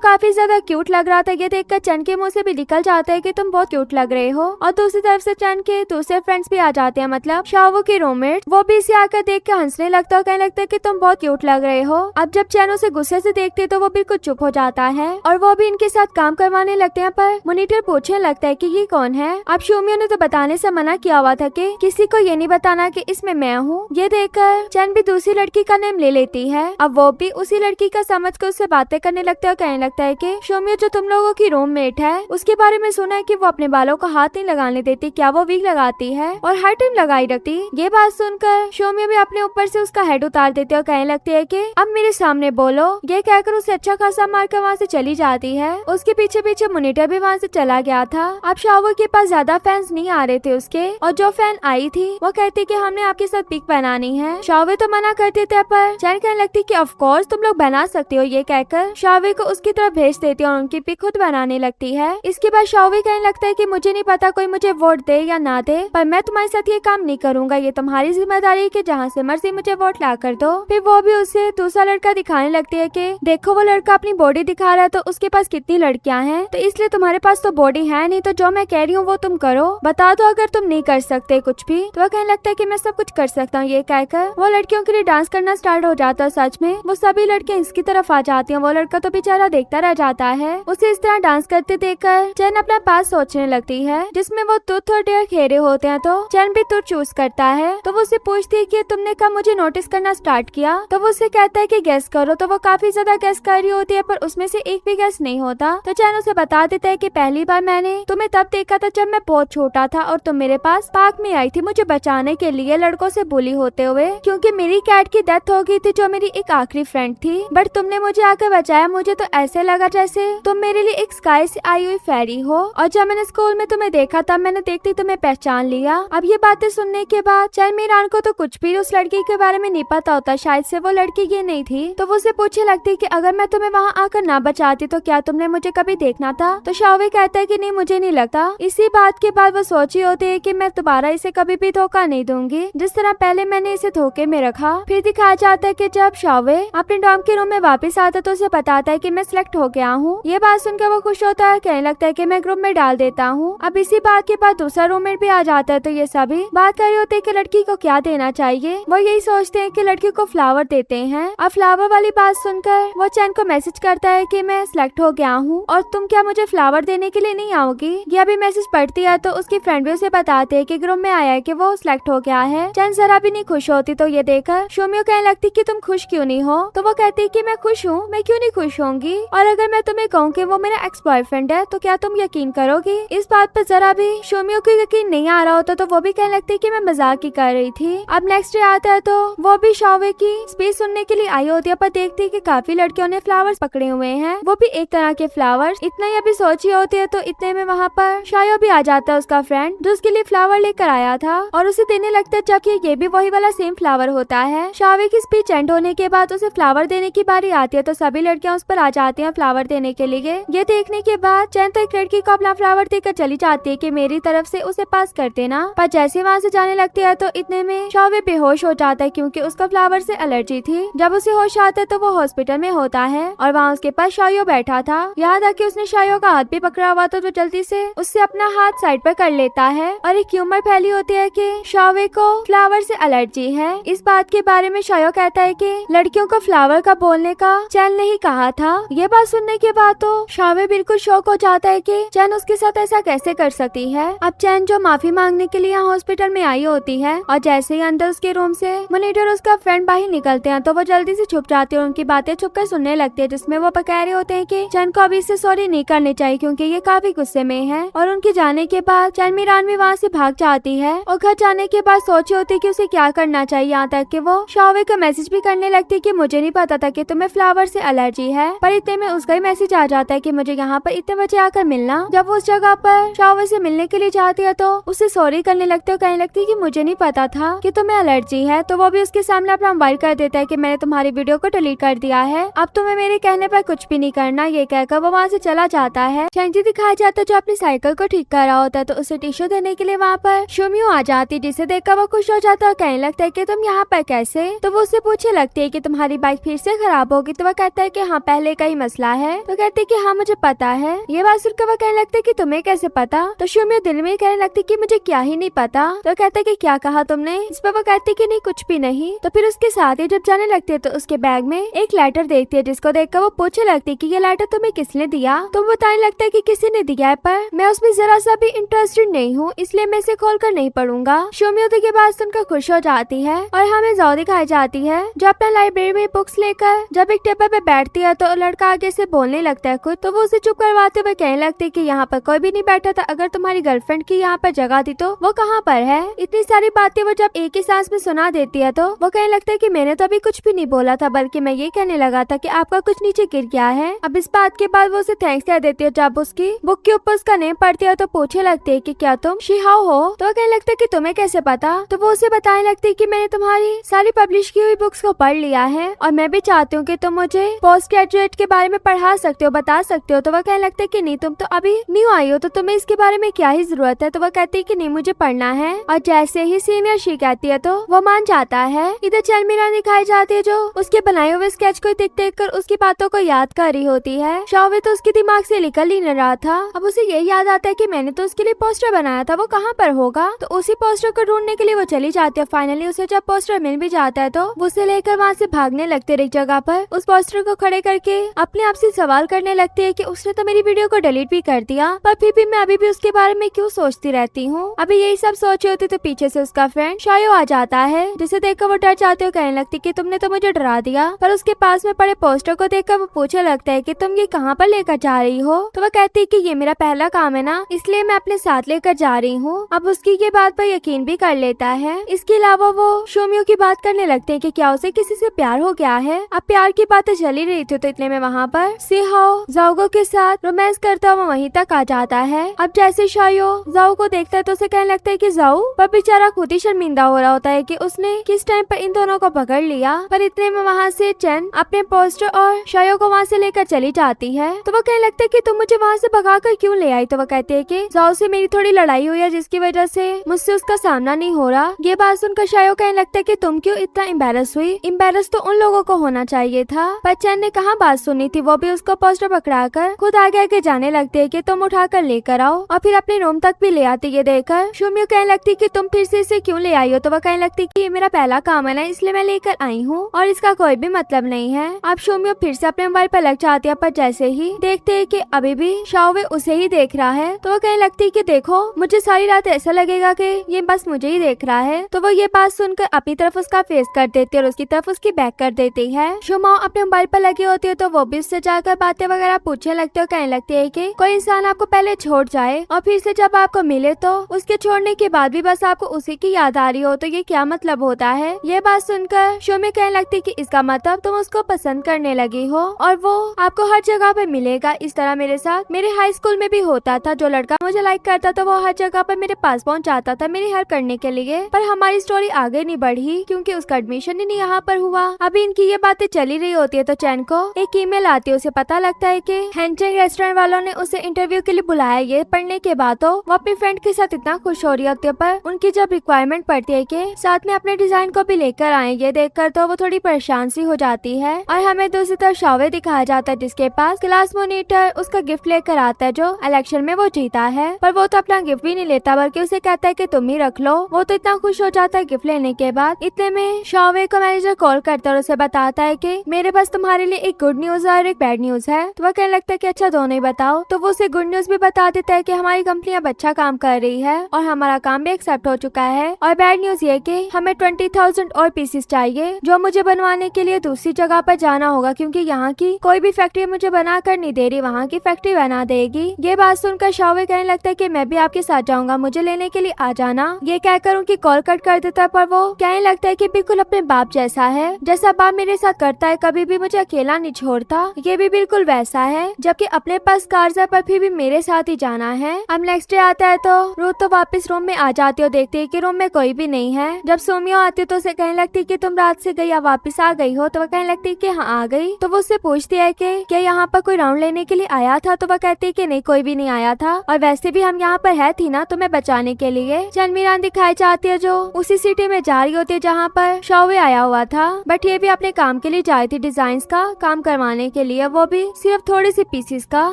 काफी ज्यादा क्यूट लग रहा था। ये देखकर चैन के मुंह से भी निकल जाता है कि तुम बहुत क्यूट लग रहे हो। और दूसरी तरफ से चैन के दूसरे फ्रेंड्स भी आ जाते हैं, मतलब शावो के रूममेट। वो भी इसे आकर देख कर हंसने लगता है, कहने लगता है कि तुम बहुत क्यूट लग रहे हो। अब जब चैन उसे गुस्से से देखते तो वो बिल्कुल चुप हो जाता है और वो भी इनके साथ काम करवाने लगते हैं। पर मॉनिटर पूछने लगता है कि ये कौन है। अब शोमियो ने तो बताने से मना किया हुआ था कि किसी को ये नहीं बताना कि इसमें मैं हूँ। ये देखकर चैन भी दूसरी लड़की का नेम ले लेती है। अब वो भी उसी लड़की का समझ कर उससे बातें करने लगता है और कहने लगता है कि शोमियो जो तुम लोगों की रूममेट है, उसके बारे में सुना है कि वो अपने बालों को हाथ नहीं लगाने देती, क्या वो वीक लगाती है और हर टाइम लगाई रखती। ये बात सुनकर शोमियो भी अपने ऊपर से उसका हेड उतार देती है और कहने लगती है कि अब मेरे सामने बोलो। ये कहकर उसे अच्छा खासा मारकर वहाँ से चली जाती है। उसके पीछे पीछे मॉनिटर भी वहाँ से चला गया था। अब शावो के पास ज्यादा फैंस नहीं आ रहे थे उसके, और जो फैन आई थी वो कहती कि हमने आपके साथ पिक बनानी है। शावे तो मना करते थे, पर चैन कहने लगती कि ऑफ कोर्स तुम लोग बना सकते हो। ये कहकर शावे को उसकी तरफ भेज देती है और उनकी पिक खुद बनाने लगती है। इसके बाद शावे कहने लगता है कि मुझे नहीं पता कोई मुझे वोट दे या ना दे, पर मैं तुम्हारे साथ ये काम नहीं करूंगा। ये तुम्हारी जिम्मेदारी है कि जहाँ से मर्जी मुझे वोट ला कर दो। फिर वो भी उसे दूसरा लड़का दिखाने लगती है कि देखो वो लड़का अपनी बॉडी दिखा रहा है, तो उसके पास कितनी लड़कियां हैं, तो इसलिए तुम्हारे पास तो बॉडी है नहीं, तो जो मैं कह रही हूँ वो तुम करो, बता दो अगर तुम नहीं कर सकते कुछ भी। तो वह कहने लगता है कि मैं सब कुछ कर सकता हूँ। ये कहकर वो लड़कियों के लिए डांस करना स्टार्ट हो जाता है। सच में वो सभी लड़कियां इसकी तरफ आ जाती हैं। वो लड़का तो बेचारा देखता रह जाता है। उसे इस तरह डांस करते देखकर चैन अपना पास सोचने लगती है, जिसमें वो तुथ और डेयर खेरे होते हैं। तो चैन भी तुथ चूज करता है। तो वो उसे पूछती है कि तुमने कब मुझे नोटिस करना स्टार्ट किया। तो वो उसे कहता है कि गेस करो। तो वो काफी ज्यादा गेस कर रही होती है, पर उसमें से एक भी गेस नहीं होता। तो चैन उसे बता देता है कि पहली बार मैंने तुम्हें तब देखा था जब मैं बहुत छोटा था और तुम मेरे पास पार्क में आई थी मुझे बचाने के लिए लड़कों से बुली होते हुए, क्योंकि मेरी कैट की डेथ हो गई थी जो मेरी एक आखिरी फ्रेंड थी। बट तुमने मुझे आकर बचाया। मुझे तो ऐसे लगा जैसे तुम मेरे लिए एक स्काई से आई हुई फेरी हो। और जब मैंने स्कूल में तुम्हें देखा तब मैंने देखते तुम्हें पहचान लिया। अब ये बातें सुनने के बाद चैन मीरान को तो कुछ भी उस लड़की के बारे में नहीं पता होता, शायद से वो लड़की ये नहीं थी। तो वो उसे पूछने लगती कि अगर मैं तुम्हें वहाँ आकर ना बचाती तो क्या तुमने मुझे कभी देखना था। तो शावे कहता है कि नहीं मुझे नहीं लगता। इसी बात के बाद वो सोची होती है कि मैं दोबारा इसे कभी भी धोखा नहीं दूंगी, जिस तरह पहले मैंने इसे धोखे में रखा। फिर दिखाया जाता है कि जब शावे अपने डॉम के रूम में वापस आता तो उसे बताता है कि मैं सिलेक्ट हो गया हूँ। ये बात सुनकर वो खुश होता है, कहने लगता है कि मैं ग्रुप में डाल देता हूँ। अब इसी बात के बाद दूसरा रूममेट भी आ जाता है। तो ये सभी बात कर रहे होते हैं कि लड़की को क्या देना चाहिए। वो यही सोचते हैं कि लड़की को फ्लावर देते हैं। अब फ्लावर वाली बात सुनकर वो चैन को मैसेज करता है कि मैं सिलेक्ट हो गया हूँ और तुम क्या मुझे फ्लावर देने के लिए नहीं आओगी। ये अभी मैसेज पढ़ती है तो उसकी फ्रेंड भी उसे बताते है कि ग्रुप में आया है कि वो सिलेक्ट हो गया है। चैन जरा भी नहीं खुश होती। तो ये देखकर शोमियो कहने लगती कि तुम खुश क्यों नहीं हो। तो वो कहती कि मैं खुश हूँ, मैं क्यों नहीं खुश होंगी, और अगर मैं तुम्हें कहूँ कि वो मेरा एक्स बॉयफ्रेंड है तो क्या तुम यकीन करोगी। इस बात पर जरा भी शोमियो को यकीन नहीं आ रहा होता। तो वो भी कहने लगती कि मैं मजाक ही कर रही थी। अब नेक्स्ट डे आता है तो वो भी शावे की स्पीच सुनने के लिए आई होती है, पर देखती है कि काफी लड़कियों ने फ्लावर्स पकड़े हुए हैं, वो भी एक तरह के फ्लावर्स। इतना ही अभी सोची होती है तो इतने में वहाँ पर शायो भी आ जाता है, उसका फ्रेंड जो उसके लिए फ्लावर लेकर आया था, और उसे देने लगता है जबकि ये भी वही वाला सेम फ्लावर होता है। शावे की स्पीच एंड होने के बाद उसे फ्लावर देने की बारी आती है तो सभी लड़कियां उस पर आ जाती हैं फ्लावर देने के लिए। ये देखने के बाद चैन तो एक लड़की को अपना फ्लावर देकर चली जाती है कि मेरी तरफ से उसे पास कर देना, पर जैसे वहाँ से जाने लगती है तो इतने में शावे बेहोश हो जाता है क्योंकि उसका फ्लावर से एलर्जी थी। जब उसे होश आता है तो वो हॉस्पिटल में होता है और वहाँ उसके पास शायो बैठा था। याद है कि उसने शायो का हाथ भी पकड़ा हुआ था, तो जल्दी से उससे अपना हाथ साइड पर कर लेता है और एक ह्यूमर फैली होती है कि शावे को फ्लावर से एलर्जी है। इस बात के बारे में शायो कहता है कि लड़कियों को फ्लावर का बोलने का चैन ने ही कहा था। ये बात सुनने के बाद तो शावे बिल्कुल शॉक हो जाता है कि चैन उसके साथ ऐसा कैसे कर सकती है। अब चैन जो माफी मांगने के लिए यहाँ हॉस्पिटल में आई होती है और जैसे ही अंदर उसके रूम से मॉनिटर और उसका फ्रेंड बाहर निकलते हैं तो वो जल्दी से छुप जाती है और उनकी बातें छुपकर सुनने लगती है, जिसमें वो कह रहे होते हैं कि चैन को अभी इससे सॉरी नहीं करनी चाहिए क्योंकि ये काफी गुस्से में है। और उनके जाने के बाद चैन मीरान भी वहाँ से भाग जाती है और घर जाने के बाद सोची होती है कि उसे क्या करना चाहिए, यहाँ तक कि वो शावे का मैसेज भी करने लगती है कि मुझे नहीं पता था कि तुम तुम्हें फ्लावर से एलर्जी है। पर इतने में उसका ही मैसेज आ जाता है कि मुझे यहाँ पर इतने बजे आकर मिलना। जब वो उस जगह पर शावर से मिलने के लिए जाती है तो उसे सॉरी करने लगते हो, कहने लगती है कि मुझे नहीं पता था कि तुम्हें एलर्जी है। तो वो भी उसके सामने अपना मोबाइल कर देता है कि मैंने तुम्हारी वीडियो को डिलीट कर दिया है, अब तुम्हें मेरे कहने पर कुछ भी नहीं करना। ये कहकर वो वहाँ से चला जाता है। चेंजी दिखाया जाता है जो अपनी साइकिल को ठीक कर रहा होता है, तो उसे टिश्यू देने के लिए वहाँ पर शोमियो आ जाती है, जिसे देखकर वो खुश हो जाता है और कहने लगता है कि तुम यहाँ पर कैसे। तो वो उससे पूछने लगती है कि तुम्हारी बाइक फिर से खराब होगी। तो वह कहता है कि हाँ पहले का ही मसला है। तो कहते है कि हाँ मुझे पता है। ये बात सुनकर वह कहने लगता है कि तुम्हें कैसे पता। तो शोमियो दिल में कहने लगती कि मुझे क्या ही नहीं पता। तो कहता है कि क्या कहा तुमने। इस पर वो कहती कि नहीं कुछ भी नहीं। तो फिर उसके साथ ही जब जाने लगती है तो उसके बैग में एक लेटर देखती है, जिसको देखकर वो पूछने लगती है कि ये लेटर तुम्हें किसने दिया। तो वो बताने लगता है कि किसी ने दिया है, पर मैं उसमें जरा सा भी इंटरेस्टेड नहीं हूँ, इसलिए मैं इसे खोल कर नहीं पढ़ूंगा। शोमियो तो ये बात सुनकर खुश हो जाती है और हमें जाओ दिखाई जाती है जो अपना लाइब्रेरी में बुक्स लेकर जब एक टेबल पे बैठती है तो लड़का आगे से बोलने लगता है कुछ। तो वो उसे चुप करवाते हुए कहने लगती है कि यहाँ पर कोई भी नहीं बैठा था, अगर तुम्हारी गर्लफ्रेंड की यहाँ पर जगह थी तो वो कहाँ पर है। इतनी सारी बातें वो जब एक ही सांस में सुना देती है तो वो कहने लगता है कि मैंने तो अभी कुछ भी नहीं बोला था, बल्कि मैं ये कहने लगा था कि आपका कुछ नीचे गिर गया है। अब इस बात के बाद वो उसे थैंक्स कह देती है। जब उसकी बुक के ऊपर उसका नेम पढ़ती है तो पूछने लगती है कि क्या तुम शिहाओ हो। तो वो कहने लगता है कि तुम्हें कैसे पता। तो वो उसे बताने लगती है कि मैंने तुम्हारी सारी पब्लिश की हुई बुक्स को पढ़ लिया है और मैं भी चाहती हूँ कि तुम मुझे पोस्ट ग्रेजुएट के बारे में पढ़ा सकते हो, बता सकते हो। तो वह कहने लगता है कि नहीं तुम तो अभी न्यू आई हो तो तुम्हें इसके बारे में क्या ही जरूरत है। तो वह कहती है कि नहीं मुझे पढ़ना है। और जैसे ही सीनियर शी कहती है तो वो मान जाता है। इधर चलमीरा दिखाई जाती है जो उसके बनाए हुए स्केच को देख देख कर उसकी बातों को याद कर रही होती है। शावे तो उसके दिमाग से निकल ही नहीं रहा था। अब उसे यही याद आता है कि मैंने तो उसके लिए पोस्टर बनाया था, वो कहाँ पर होगा। तो उसी पोस्टर को ढूंढने के लिए वो चली जाती है। फाइनली उसे जब पोस्टर मिल भी जाता है तो वो उसे लेकर वहाँ से भागने लगते एक जगह पर उस पोस्टर को खड़े करके अपने आप से सवाल करने लगती है कि उसने तो मेरी वीडियो को डिलीट भी कर दिया, पर फिर भी मैं अभी भी उसके बारे में क्यों सोचती रहती हूँ। अभी यही सब सोच रही होती तो पीछे से उसका फ्रेंड शायो आ जाता है, जिसे देखकर वो डर जाते हुए कहने लगती कि तुमने तो मुझे डरा दिया। पर उसके पास में पड़े पोस्टर को देखकर वो पूछने लगता है कि तुम ये कहाँ पर लेकर जा रही हो। तो वह कहती है कि ये मेरा पहला काम है ना, इसलिए मैं अपने साथ लेकर जा रही हूँ। अब उसकी ये बात पर यकीन भी कर लेता है। इसके अलावा वो शोमियो की बात करने लगते हैं कि क्या उसे किसी से प्यार हो गया है। अब प्यार की बातें चली रही थी तो इतने में वहाँ पर सिहाओ जाओगो के साथ रोमांस करता हुआ वहीं तक आ जाता है। अब जैसे शायो जाओ को देखता है तो उसे कहने लगता है कि जाओ, पर बेचारा खुद ही शर्मिंदा हो रहा होता है कि उसने किस टाइम पर इन दोनों को पकड़ लिया। पर इतने में वहाँ से चेन अपने पोस्टर और शायो को वहाँ से लेकर चली जाती है। तो वो कहने लगता है कि तुम मुझे वहाँ से भगा कर क्यों ले आई। तो वो कहते है कि जाओ से मेरी थोड़ी लड़ाई हुई है जिसकी वजह से मुझसे उसका सामना नहीं हो रहा। ये बात सुनकर शायो कहने लगता है कि तुम क्यों इतना एम्बेरस हुई। एम्बेरस तो उन लोगों को होना चाहिए था। पर चैन ने कहाँ बात सुनी थी, वो भी उसको पोस्टर पकड़ा कर खुद आगे आगे जाने लगते है कि तुम उठा कर लेकर आओ और फिर अपने रूम तक भी ले आती। ये देखकर शोमियो कहने लगती कि तुम फिर से इसे क्यों ले आई हो। तो वह कहने लगती कि ये मेरा पहला काम है ना, इसलिए मैं लेकर आई हूँ और इसका कोई भी मतलब नहीं है। अब शोमियो फिर से अपने मोबाइल पर लग जाती है, पर जैसे ही देखते है कि अभी भी शाओवे उसे ही देख रहा है तो वो कहने लगती कि देखो मुझे सारी रात ऐसा लगेगा कि ये बस मुझे ही देख रहा है। तो वो ये बात सुनकर अपनी तरफ उसका फेस कर देती है और उसकी तरफ उसकी बैक कर देती है। शुमाओ अपने मोबाइल पर लगी होती है तो वो भी उससे जाकर बातें वगैरह पूछने लगते हो, कहने लगती है कि कोई इंसान आपको पहले छोड़ जाए और फिर से जब आपको मिले तो उसके छोड़ने के बाद भी बस आपको उसी की याद आ रही हो, तो ये क्या मतलब होता है। ये बात सुनकर शोमी कहने लगती है कि इसका मतलब तुम उसको पसंद करने लगी हो और वो आपको हर जगह पे मिलेगा। इस तरह मेरे साथ मेरे हाई स्कूल में भी होता था, जो लड़का मुझे लाइक करता था वो हर जगह पर मेरे पास पहुंच जाता था मेरी हेल्प करने के लिए, पर हमारी स्टोरी आगे नहीं बढ़ी क्योंकि उसका एडमिशन ही नहीं यहाँ पर हुआ। अभी इनकी ये बातें चली रही होती है तो चैन को एक ईमेल आती है, उसे पता लगता है कि हैंचेंग रेस्टोरेंट वालों ने उसे इंटरव्यू के लिए बुलाया। ये पढ़ने के बाद तो वो अपनी फ्रेंड के साथ इतना खुश हो रही होती है, पर उनकी जब रिक्वायरमेंट पड़ती है कि साथ में अपने डिजाइन को भी लेकर आए, ये देखकर तो वो थोड़ी परेशान सी हो जाती है। और हमें दूसरी तरफ शावे दिखाया जाता है जिसके पास क्लास मॉनिटर उसका गिफ्ट लेकर आता है जो इलेक्शन में वो जीता है, पर वो तो अपना गिफ्ट भी नहीं लेता बल्कि उसे कहता है कि तुम ही रख लो। वो तो इतना खुश हो जाता है गिफ्ट लेने के बाद। इतने में शावे को मैनेजर कॉल करता है और उसे बताता है कि मेरे पास तुम्हारे लिए एक गुड न्यूज है और एक बैड न्यूज है। तो वह कहने लगता है कि अच्छा दोनों ही बताओ। तो वो उसे गुड न्यूज भी बता देता है कि हमारी कंपनी अब अच्छा काम कर रही है और हमारा काम भी एक्सेप्ट हो चुका है, और बैड न्यूज ये कि हमें 20,000 और पीसेस चाहिए जो मुझे बनवाने के लिए दूसरी जगह पर जाना होगा क्योंकि यहाँ की कोई भी फैक्ट्री मुझे बना कर नहीं दे रही, वहाँ की फैक्ट्री बना देगी। ये बात सुनकर शावे कहने लगता है कि मैं भी आपके साथ जाऊंगा, मुझे लेने के लिए आ जाना। ये कहकर उनकी कॉल कट कर देता है, पर वो कहने लगता है कि बिल्कुल अपने बाप जैसा है, जैसा बाप मेरे साथ करता है कभी भी मुझे अकेला नहीं छोड़ता। ये भी बिल्कुल वैसा है, जबकि अपने पास कार है पर फिर भी मेरे साथ ही जाना है। अब नेक्स्ट डे आता है तो रूथ तो वापस रूम में आ जाती है और देखती है कि रूम में कोई भी नहीं है। जब सोमियो आती है तो उसे कहने लगती है कि तुम रात से गई या वापस आ गई हो, तो वह कहने लगती है कि हाँ आ गई। तो वो उससे पूछती है कि क्या यहाँ पर कोई राउंड लेने के लिए आया था, तो वह कहती है कि नहीं कोई भी नहीं आया था, और वैसे भी हम यहाँ पर है थी ना तुम्हें बचाने के लिए। चनमीरान दिखाई जाती है जो उसी सिटी में जा रही होती है जहाँ पर शौवे आया हुआ था, बट ये भी अपने काम के लिए जाई थी, डिजाइन का काम करवाने के लिए, वो भी सिर्फ थोड़ी सी पीसीस का।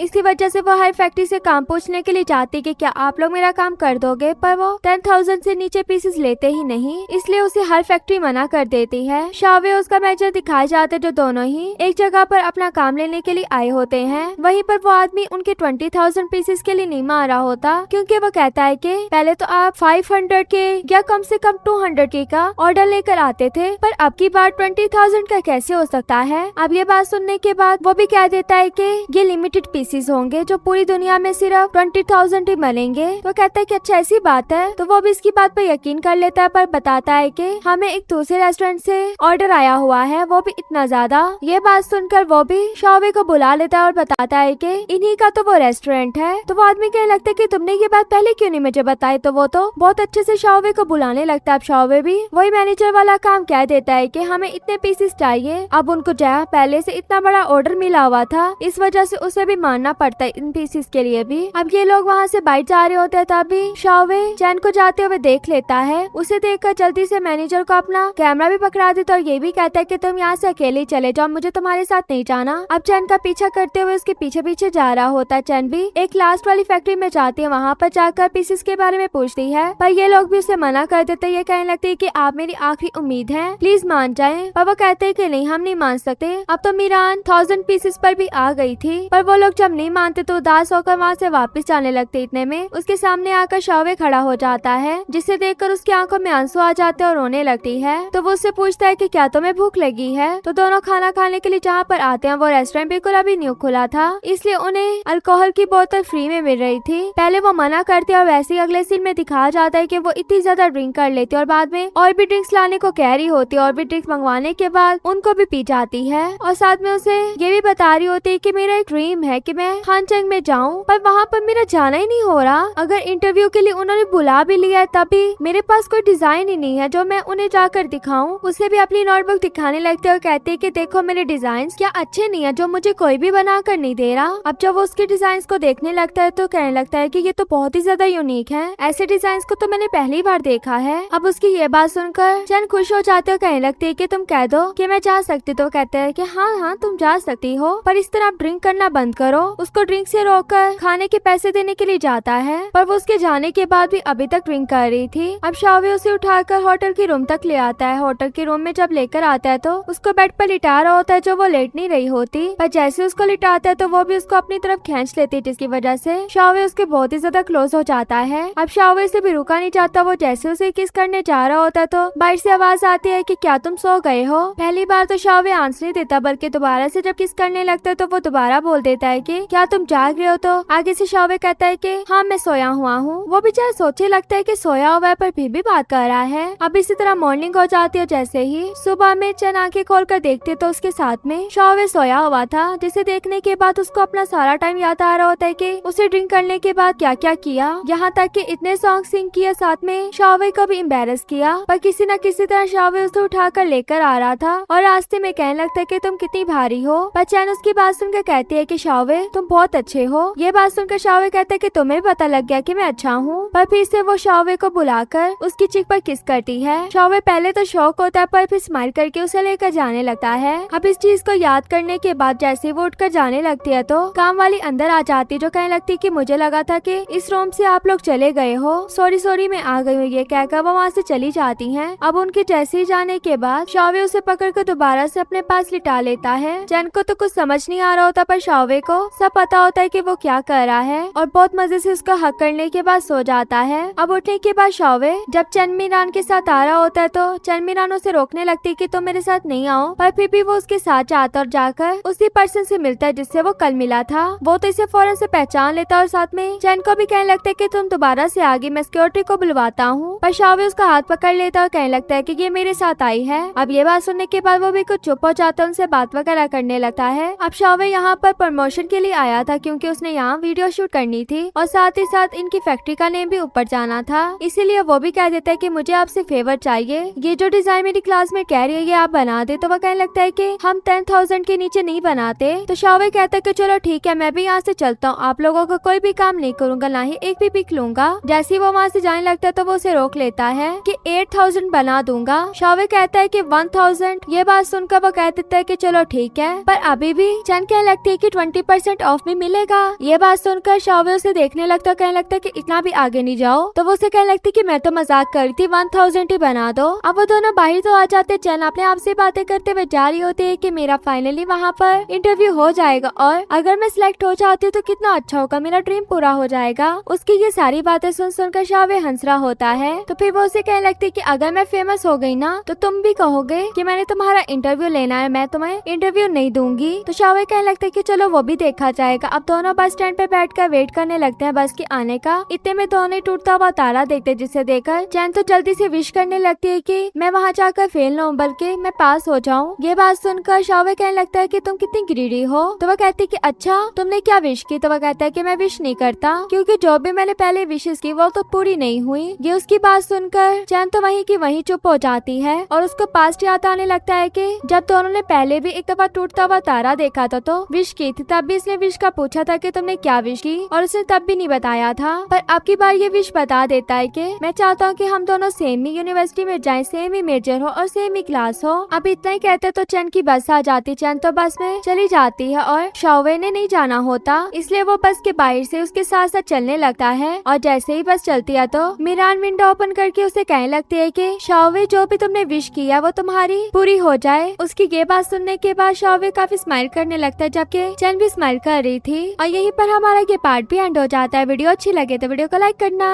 इसकी वजह से वो हर फैक्ट्री से काम पूछने के लिए जाती कि क्या आप लोग मेरा काम कर दोगे, पर वो 10,000 से नीचे पीसेस लेते ही नहीं, इसलिए उसे हर फैक्ट्री मना कर देती है। शावे उसका मैनेजर दिखाए जाते जो दोनों ही एक जगह पर अपना काम लेने के लिए आए होते हैं। वहीं पर वो आदमी उनके 20,000 पीसेस के लिए नहीं मारा होता, क्योंकि वो कहता है कि पहले तो आप 500 के या कम से कम 200 के का ऑर्डर लेकर आते थे, पर अब की बार 20,000 का कैसे हो सकता है। अब ये बात सुनने के बाद वो भी कह देता है कि ये लिमिटेड पीसेस होंगे जो पूरी दुनिया में सिर्फ 20,000 ही बनेंगे। तो कहता है कि अच्छा ऐसी बात है, तो वो भी इसकी बात पर यकीन कर लेता है, पर बताता है कि हमें एक दूसरे रेस्टोरेंट से ऑर्डर आया हुआ है, वो भी इतना ज्यादा। ये बात सुनकर वो भी शावे को बुला लेता है और बताता है कि इन्हीं का तो वो रेस्टोरेंट है। तो वो आदमी कहने लगता है कि तुमने ये बात पहले क्यों नहीं मुझे बताई, तो वो तो बहुत अच्छे से शावे को बुलाने लगता है। अब शावे भी वही मैनेजर वाला काम कह देता है कि हमें इतने पीसेस चाहिए। अब उनको जहाँ पहले से इतना बड़ा ऑर्डर मिला हुआ था, इस वजह से उसे भी मानना पड़ता है इन पीसेस के लिए भी। अब ये लोग वहाँ से बाइट जा रहे होते हैं, तभी शावे चैन को जाते हुए देख लेता है। उसे देखकर जल्दी से मैनेजर को अपना कैमरा भी पकड़ा देता और ये भी कहता है कि तुम यहाँ से अकेले चले जाओ, मुझे तुम्हारे साथ नहीं जाना। अब चैन का पीछा करते हुए उसके पीछे पीछे जा रहा होता है। चैन भी एक लास्ट वाली फैक्ट्री में जाती है, वहाँ पर जाकर पीसेस के बारे में पूछती है, पर ये लोग भी उसे मना कर देते हैं। ये कहने लगते हैं कि आप मेरी आखिरी उम्मीद है, प्लीज मान जाएं। पर वो कहते हैं कि नहीं हम नहीं मान सकते। अब तो मीरान 1000 पीसेस पर भी आ गई थी, पर वो लोग जब नहीं मानते तो उदास होकर वहाँ से वापस जाने लगते। इतने में उसके सामने आकर शावे खड़ा हो जाता है, जिसे देखकर उसकी आंखों में आंसू आ जाते हैं और रोने लगती है। तो वो उससे पूछता है कि क्या तुम्हें भूख लगी है। तो दोनों खाना खाने के लिए जहाँ पर आते हैं, वो रेस्टोरेंट बिल्कुल अभी न्यू खुला था, इसलिए उन्हें अल्कोहल की बोतल फ्री में मिल रही थी। पहले वो मना करती है और वैसे ही अगले सीन में दिखाया जाता है कि वो इतनी ज्यादा ड्रिंक कर लेती है और बाद में और भी ड्रिंक्स लाने को कह रही होती है, और भी ड्रिंक्स मंगवाने के बाद उनको भी पी जाती है। और साथ में उसे ये भी बता रही होती है कि मेरा एक ड्रीम है कि मैं खानचंग में जाऊं, पर वहाँ पर मेरा जाना ही नहीं हो रहा। अगर इंटरव्यू के लिए उन्होंने बुला भी लिया है, तभी मेरे पास कोई डिजाइन ही नहीं है जो मैं उन्हें जाकर दिखाऊं। उसे भी अपनी नोटबुक दिखाने लगते और कहते हैं कि देखो मेरे डिजाइन क्या अच्छे नहीं है, जो मुझे कोई भी बना कर नहीं दे रहा। अब जब वो उसके डिजाइन को देखने लगता है तो कहने लगता है कि ये तो बहुत ही ज्यादा यूनिक है, ऐसे डिजाइन को तो मैंने पहली बार देखा है। अब उसकी ये बात सुनकर चैन खुश हो जाते और कहने लगती है कि तुम कह दो कि मैं जा सकती, तो कहते हैं कि हाँ हाँ तुम जा सकती हो, पर इस तरह ड्रिंक करना बंद करो। उसको ड्रिंक से रोककर खाने के पैसे देने के लिए जाता है, पर वो उसके जाने के बाद भी अभी तक ड्रिंक कर रही थी। अब शावे उसे उठाकर होटल के रूम तक ले आता है। होटल के रूम में जब लेकर आता है तो उसको बेड पर लिटा रहा होता है, जो वो लेट नहीं रही होती, पर जैसे उसको लिटाता है तो वो भी उसको अपनी तरफ खींच लेती है, जिसकी वजह से शावे उसके बहुत ही ज्यादा क्लोज हो जाता है। अब शावे से भी रुका नहीं जाता, वो जैसे उसे किस करने जा रहा होता है तो बाहर से आवाज आती है कि क्या तुम सो गए हो। पहली बार तो शावे आंसर नहीं देता, बल्कि दोबारा से जब किस करने लगता है तो वो दोबारा बोल देता है कि क्या तुम जाग रहे हो। तो आगे से शावे कहता है कि हाँ मैं सोया हुआ हूँ। वो बेचारा सोचे लगता है कि सोया हुआ है, पर फिर भी बात कर रहा है। अब इसी तरह मॉर्निंग हो जाती है। जैसे ही सुबह में चैन आंखें खोलकर देखती है तो उसके साथ में शावे सोया हुआ था, जिसे देखने के बाद उसको अपना सारा टाइम याद आ रहा होता है कि उसे ड्रिंक करने के बाद क्या क्या किया, यहाँ तक कि इतने सॉन्ग सिंग किया, साथ में शावे को भी एम्बेरस किया, पर किसी न किसी तरह शावे उसे उठाकर लेकर आ रहा था और रास्ते में कहने लगता है कि तुम कितनी भारी हो। पर चैन उसकी बात सुनकर कहती है कि शावे तुम बहुत अच्छे हो। ये बात सुनकर शावे कहता है कि तुम्हें भी पता लग गया कि मैं अच्छा हूँ। पर फिर से वो शावे को बुलाकर उसकी चिक पर किस करती है। शावे पहले तो शौक होता है, पर फिर स्माइल करके उसे लेकर जाने लगता है। अब इस चीज को याद करने के बाद जैसे वो उठकर जाने लगती है तो काम वाली अंदर आ जाती है, जो कहने लगती है कि मुझे लगा था कि इस रूम से आप लोग चले गए हो, सॉरी सॉरी मैं आ गई हूँ। ये कहकर वो वहाँ से चली जाती हैं। अब उनके जैसे ही जाने के बाद शावे उसे पकड़कर दोबारा से अपने पास लिटा लेता है। चैन को तो कुछ समझ नहीं आ रहा होता, पर शावे को सब पता होता है कि वो क्या कर रहा है, और बहुत मजे से उसका हक करने के बाद सो जाता है। अब उठने के बाद शावे जब चनमीरान के साथ आ रहा होता है तो चनमीरान उसे रोकने लगती है कि तुम मेरे साथ नहीं आओ, पर फिर भी वो उसके साथ जाता और जाकर उसी पर्सन से मिलता है जिससे वो कल मिला था। वो तो इसे फौरन से पहचान लेता है और साथ में चैन को भी कहने लगता है कि तुम दोबारा से आगे, मैं सिक्योरिटी को बुलवाता हूँ। पर शावे उसका हाथ पकड़ लेता और कहने लगता है कि ये मेरे साथ आई है। अब ये बात सुनने के बाद वो भी कुछ चुप हो जाता है, उनसे बात वगैरह करने लगता है। अब शाओवे यहाँ पर प्रमोशन के लिए आया था क्योंकि उसने यहाँ वीडियो शूट करनी थी और साथ ही साथ इनकी फैक्ट्री का नेम भी ऊपर जाना था, इसीलिए वो भी कह देता है कि मुझे आपसे फेवर चाहिए, ये जो डिजाइन मेरी क्लास में कह रही है ये आप बना दे। तो वो कहने लगता है कि हम 10,000 के नीचे नहीं बनाते। तो शाओवे कहता है कि चलो ठीक है, मैं भी यहाँ से चलता हूँ, आप लोगों का कोई भी काम नहीं करूंगा, ना ही एक भी पिक लूंगा। जैसे ही वो वहाँ से जाने लगता है तो वो उसे रोक लेता है कि 8,000 बना दूंगा। शाओवे कहता है कि 1,000। ये बात सुनकर वो कह देता है कि चलो ठीक है, पर अभी भी चैन कहने लगती है कि 20% ऑफ भी मिलेगा। ये बात सुनकर शाओवे उसे देखने लगता है, कहने लगता है कि इतना भी आगे नहीं जाओ। तो वो उसे कहने लगती है कि मैं तो मजाक कर रही थी, 1,000 ही बना दो। अब वो दोनों बाहर तो आ जाते, चैन अपने आप से बातें करते हुए जा रही होती है कि मेरा फाइनली वहाँ पर इंटरव्यू हो जाएगा और अगर मैं सिलेक्ट हो जाती हूँ तो कितना अच्छा होगा, मेरा ड्रीम पूरा हो जाएगा। उसकी ये सारी बातें सुनकर शाओवे हंस रहा होता है। तो फिर वो उसे कहने लगती है कि अगर मैं फेमस हो गई ना तो तुम भी कहोगे कि मैंने तुम्हारा इंटरव्यू लेना है, मैं तुम्हें इंटरव्यू नहीं दूंगी। तो शाओवे कहने लगता है कि चलो वो भी देखा जाएगा। अब दोनों बस स्टैंड पे बैठकर वेट करने लगते हैं बस के आने का। इतने में दोनों टूटता हुआ तारा देखते, जिसे देखकर चैन तो जल्दी से विश करने लगती है कि मैं वहाँ जाकर फेल न हूँ बल्कि मैं पास हो जाऊँ। ये बात सुनकर शाओवे कहने लगता है कि तुम कितनी ग्रीडी हो। तो वह कहती है कि अच्छा तुमने क्या विश की। तो वह कहता है कि मैं विश नहीं करता क्योंकि जो भी मैंने पहले विशेष की वो तो पूरी नहीं हुई। ये उसकी बात सुनकर चैन तो वहीं की वहीं चुप हो जाती है और उसको पास्ट याद आने लगता है कि जब दोनों ने पहले भी एक दफा टूटता हुआ तारा देखा था तो विश की थी, तब भी इसने विश का पूछा था कि तुमने क्या विश की और उसने तब भी नहीं बताया था। पर अब की बार ये विश बता देता है कि मैं चाहता हूँ कि हम दोनों सेम ही यूनिवर्सिटी में जाएं, सेम ही मेजर हो और सेम ही क्लास हो। अब इतना ही कहते तो चैन की बस आ जाती, चैन तो बस में चली जाती है और शाओवे ने नहीं जाना होता, इसलिए वो बस के बाहर से उसके साथ साथ चलने लगता है। और जैसे ही बस चलती है तो मिरान विंडो ओपन करके उसे कहने लगती है कि शाओवे जो भी तुमने विश किया वो तुम्हारी पूरी हो जाए। उसकी ये बात सुनने के बाद शाओवे काफी स्माइल करने लगता है जबकि चैन भी स्माइल कर रही थी। और यहीं पर हमारा ये पार्ट भी एंड हो जाता है। वीडियो अच्छी लगे तो वीडियो को लाइक करना।